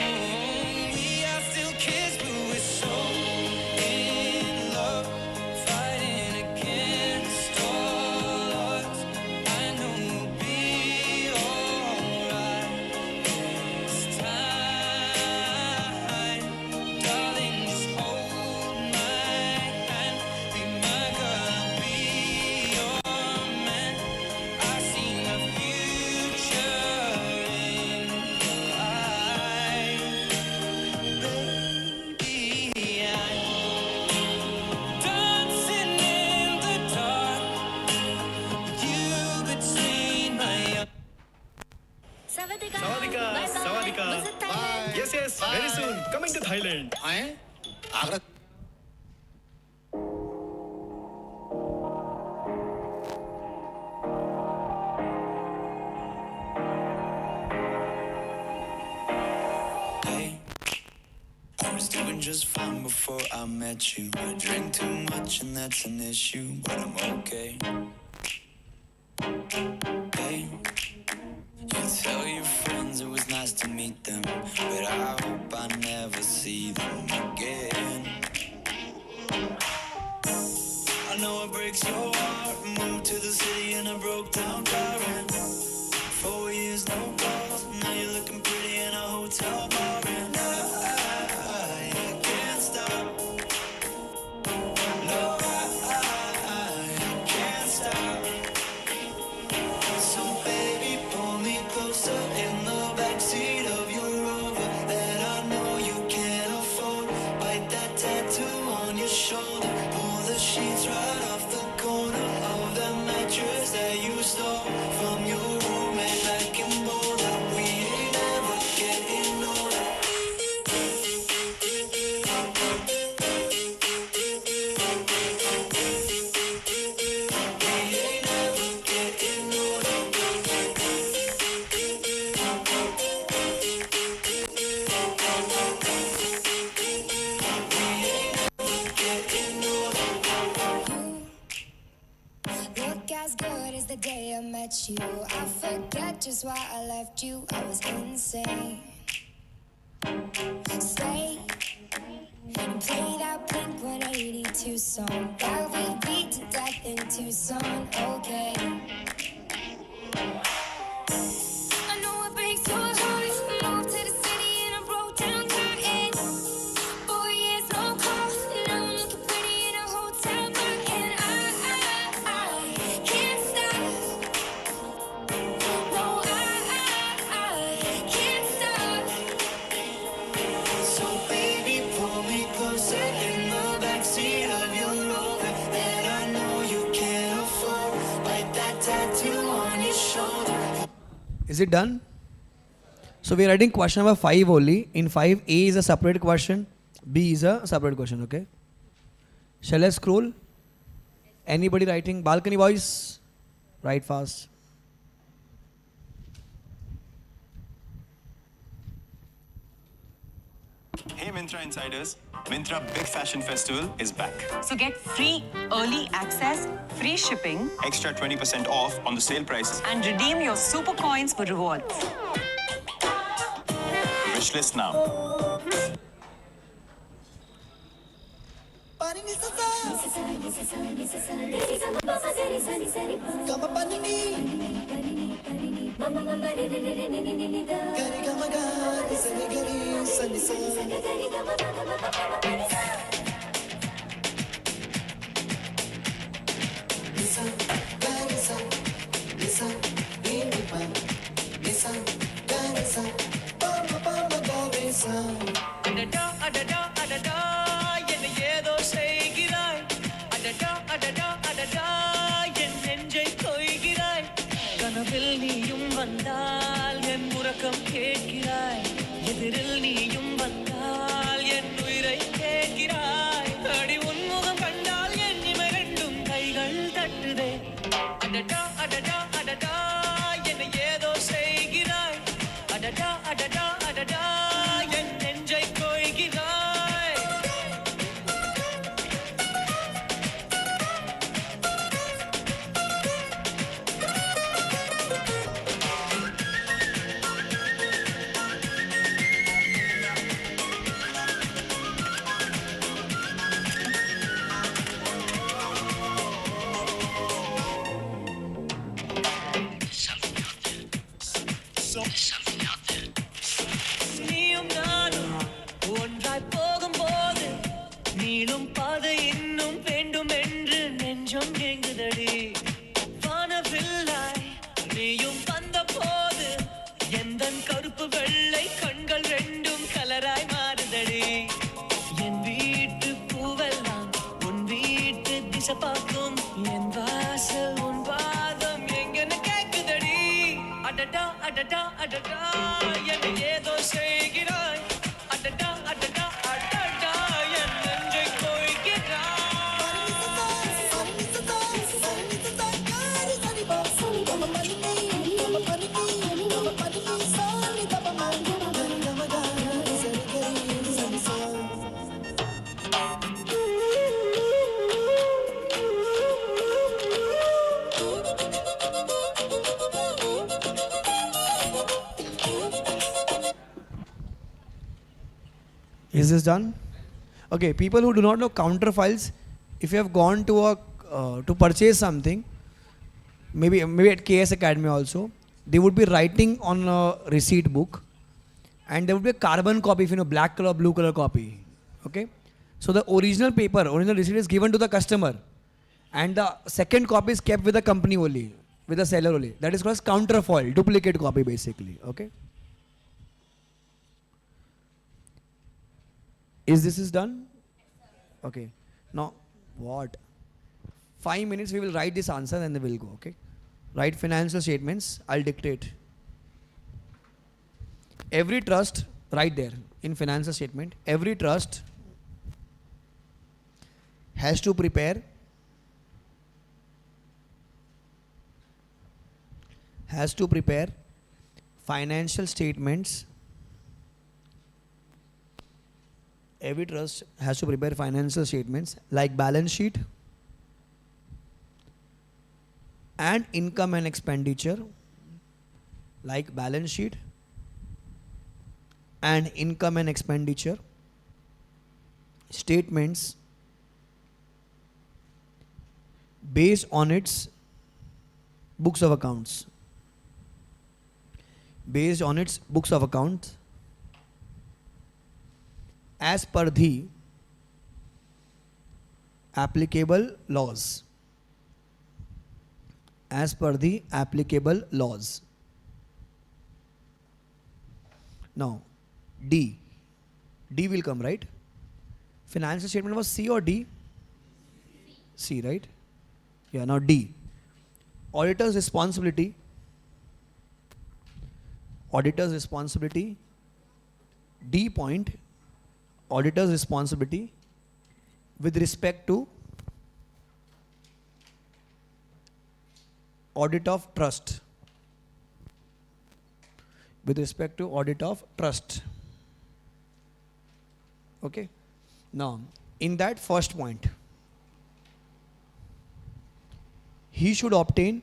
We are still kids, but we're so in love, fighting against all odds. I know we'll be alright this time. Darling, just hold my hand, be my girl, I'll be your man. I see my future in your eyes. Baby, I'm dancing in the dark with you between my arms. Sawadika. Sawadika, Bye-bye. Sawadika. Visit Thailand. Yes, yes, very soon. Coming to Thailand. आए Agra Hey, I was doing just fine before I met you. I drink too much and that's an issue, but I'm okay. Hey, you tell your friends it was nice to meet them, but I hope I never see them again. I know it breaks your heart. Moved to the city in a broke down car, and 4 years no calls. Now you're looking pretty in a hotel bar, and I can't stop. No, I can't stop. So baby, pull me closer in the backseat of your Rover that I know you can't afford. Bite that tattoo on your shoulder. Pull the sheets right off the corner of the mattress that you stole from your roommate back in Boulder. We ain't ever getting older. We ain't ever getting older. Getting older. Look as good as the day I met you. I forget just why I left you. I was insane. Stay and play that Blink 182 song that we beat to death in Tucson. Okay. I know it breaks your heart. Moved to the city and I broke down curtain. 4 years no call. Now I'm looking pretty in a hotel bar, and I can't stop. No, I can't stop. So baby, pull me closer in the backseat of your Rover that I know you can't afford. Bite that tattoo on your shoulder. Is it done? So we are writing question number 5 only. In 5, A is a separate question, B is a separate question, okay? Shall I scroll? Anybody writing? Balcony boys? Write fast. Hey Myntra insiders, Myntra Big Fashion Festival is back. So get free early access, free shipping, Extra 20% off on the sale prices. and redeem your super coins for rewards. Wishlist now. அடடா அடடா அடடா என்ன ஏதோ செய்கிறாய். அடடா அடடா அடடா என் நெஞ்சை கொய்கிறாய். கனவில் நீயும் வந்தால் என் உறக்கம் கேட்கிறாய். எதிரில் நீயும் வந்தால் என் உயிரை கேட்கிறாய். அடி உன்முகம் கண்டால் என் இமை ரெண்டும் கைகள் தட்டுதே. அடடா அடடா அடடா என்ன ஏதோ செய்கிறாய். அடடா அடடா அடடா என் நெஞ்சை கொய்கிறாய். நீயும் நானும் ஒன்றாய் போகும்போது நீளும் பாதை இன்னும் வேண்டும் என்று நெஞ்சம் ஏங்குதடி. வானவில்லாய் நீயும் வந்த போது எந்தன் கருப்பு வெள்ளை கண்கள் ரெண்டும் கலராய் மாறுதடி. என் வீட்டு பூவெல்லாம் உன் வீட்டு திசை பார்க்கும். என் வாசல் உன் பாதம் எங்கன்னு கேக்குதடி. அடடா அடடா அடடா என்னை ஏதோ செய்கிறாய். அடடா அடடா அடடா என் நெஞ்சை கொய்கிறாய். Is this done? Okay, people who do not know counter files, if you have gone to a to purchase something, maybe at KS Academy also, they would be writing on a receipt book, and there would be a carbon copy, if you know, black color, blue color copy. Okay, so the original paper, original receipt is given to the customer, and the second copy is kept with the company only, with the seller only. That is called as counterfoil, duplicate copy basically. Okay. Is done? Okay. Now what? 5 minutes we will write this answer and then we will go. Okay. Write financial statements. I'll dictate. Every trust, right there in financial statement, every trust has to prepare financial statements. Every trust has to prepare financial statements like balance sheet and income and expenditure, like balance sheet and income and expenditure statements based on its books of accounts. Based on its books of accounts as per the applicable laws. As per the applicable laws. Now, D. D will come, right? Financial statement was C or D? C, right? Yeah, now D. Auditor's responsibility. Auditor's responsibility. D point. Auditor's responsibility with respect to audit of trust. With respect to audit of trust. Okay. Now, in that first point, he should obtain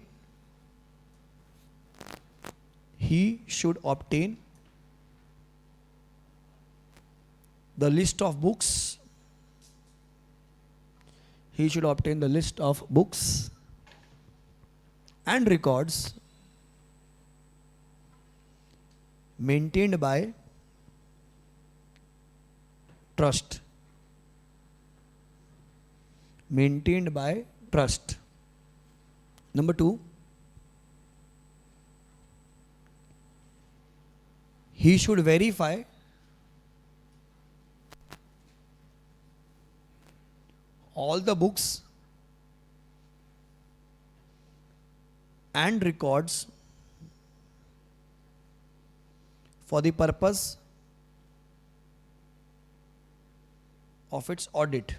the list of books. He should obtain the list of books and records maintained by trust. Maintained by trust. Number 2, he should verify all the books and records for the purpose of its audit.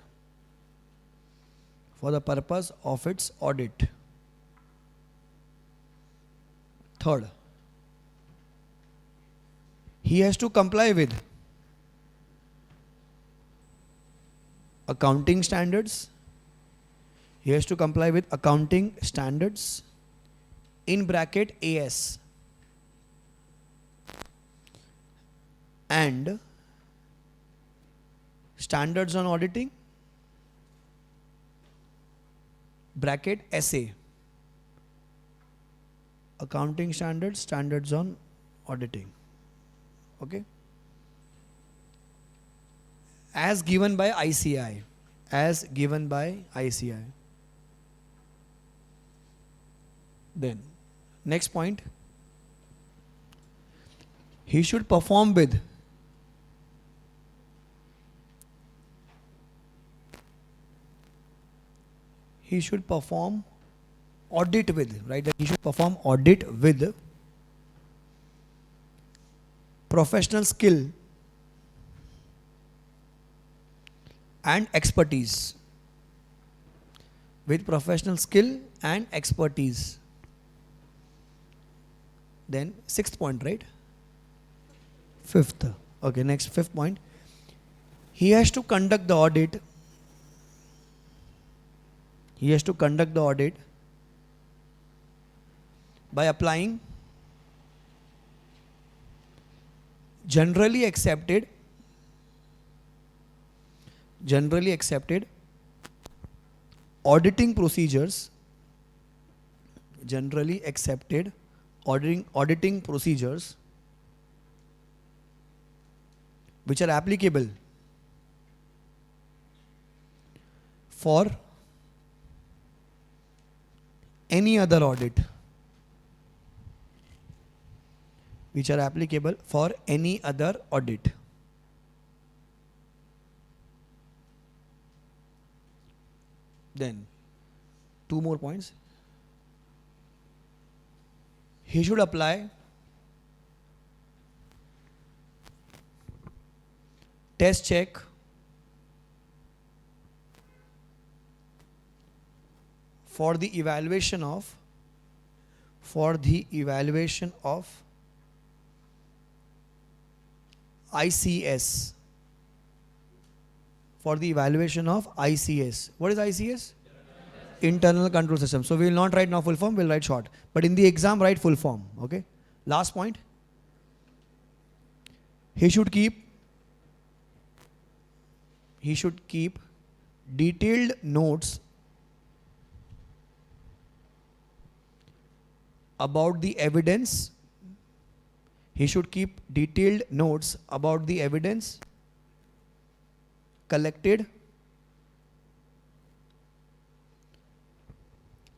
For the purpose of its audit. Third, he has to comply with accounting standards. He has to comply with accounting standards in bracket AS and standards on auditing bracket SA. Accounting standards, standards on auditing. Okay. As given by ICI. As given by ICI. Then, next point. He should perform with audit with, right? He should perform audit with professional skill and expertise. With professional skill and expertise. Then 6th point, right? 5th. Okay, next 5th point. He has to conduct the audit. He has to conduct the audit by applying generally accepted generally accepted auditing procedures, generally accepted auditing procedures which are applicable for any other audit, which are applicable for any other audit. Then, two more points. He should apply test check for the evaluation of ICS. For the evaluation of ICS. What is ICS? Internal control system. So we will not write now full form, we'll write short. But in the exam, write full form. Okay. Last point. He should keep detailed notes about the evidence. He should keep detailed notes about the evidence collected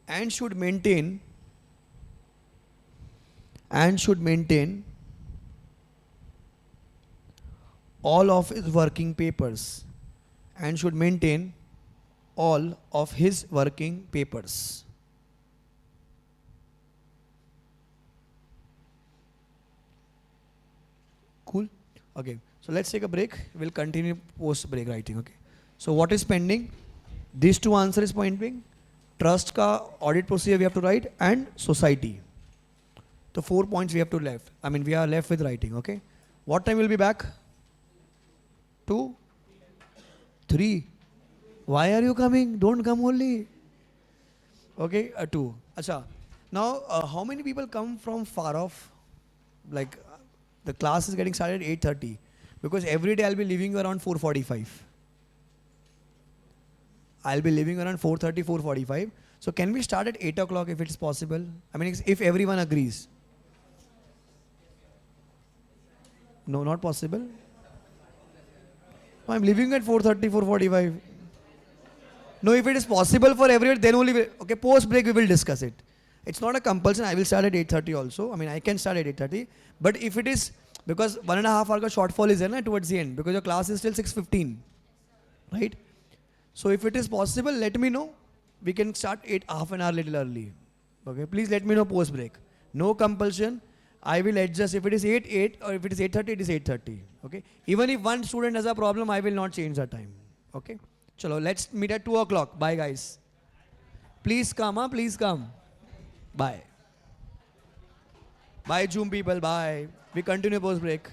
and should maintain all of his working papers Cool. Okay. So let's take a break. We'll continue post break writing. Okay. So what is pending? These two answers pending. Trust ka audit procedure we have to write and society. The 4 points we have to left. I mean we are left with writing. Okay. What time we'll be back? 2? 3? Why are you coming? Don't come only. Okay. 2. Acha. Now how many people come from far off? Like the class is getting started at 8:30 because every day I'll be leaving you around 4:45. I'll be leaving around 4:30, 4:45. So can we start at 8 o'clock if it's possible? I mean, if everyone agrees. No, not possible. No, I'm leaving at 4:30, 4:45. No, if it is possible for everyone, then only, okay, post break we will discuss it. It's not a compulsion. I will start at 8:30 also. I mean, I can start at 8:30. But if it is, because 1.5 hour ka shortfall is there towards the end, because your class is still 6:15, right? So if it is possible, let me know. We can start half an hour little early. Okay, please let me know post break. No compulsion. I will adjust. If it is 8, or if it is 8:30, it is 8:30. Okay. Even if one student has a problem, I will not change the time. Okay. Chalo, let's meet at 2 o'clock. Bye, guys. Please come, please come. Bye. Bye, Zoom people. Bye. We continue post break.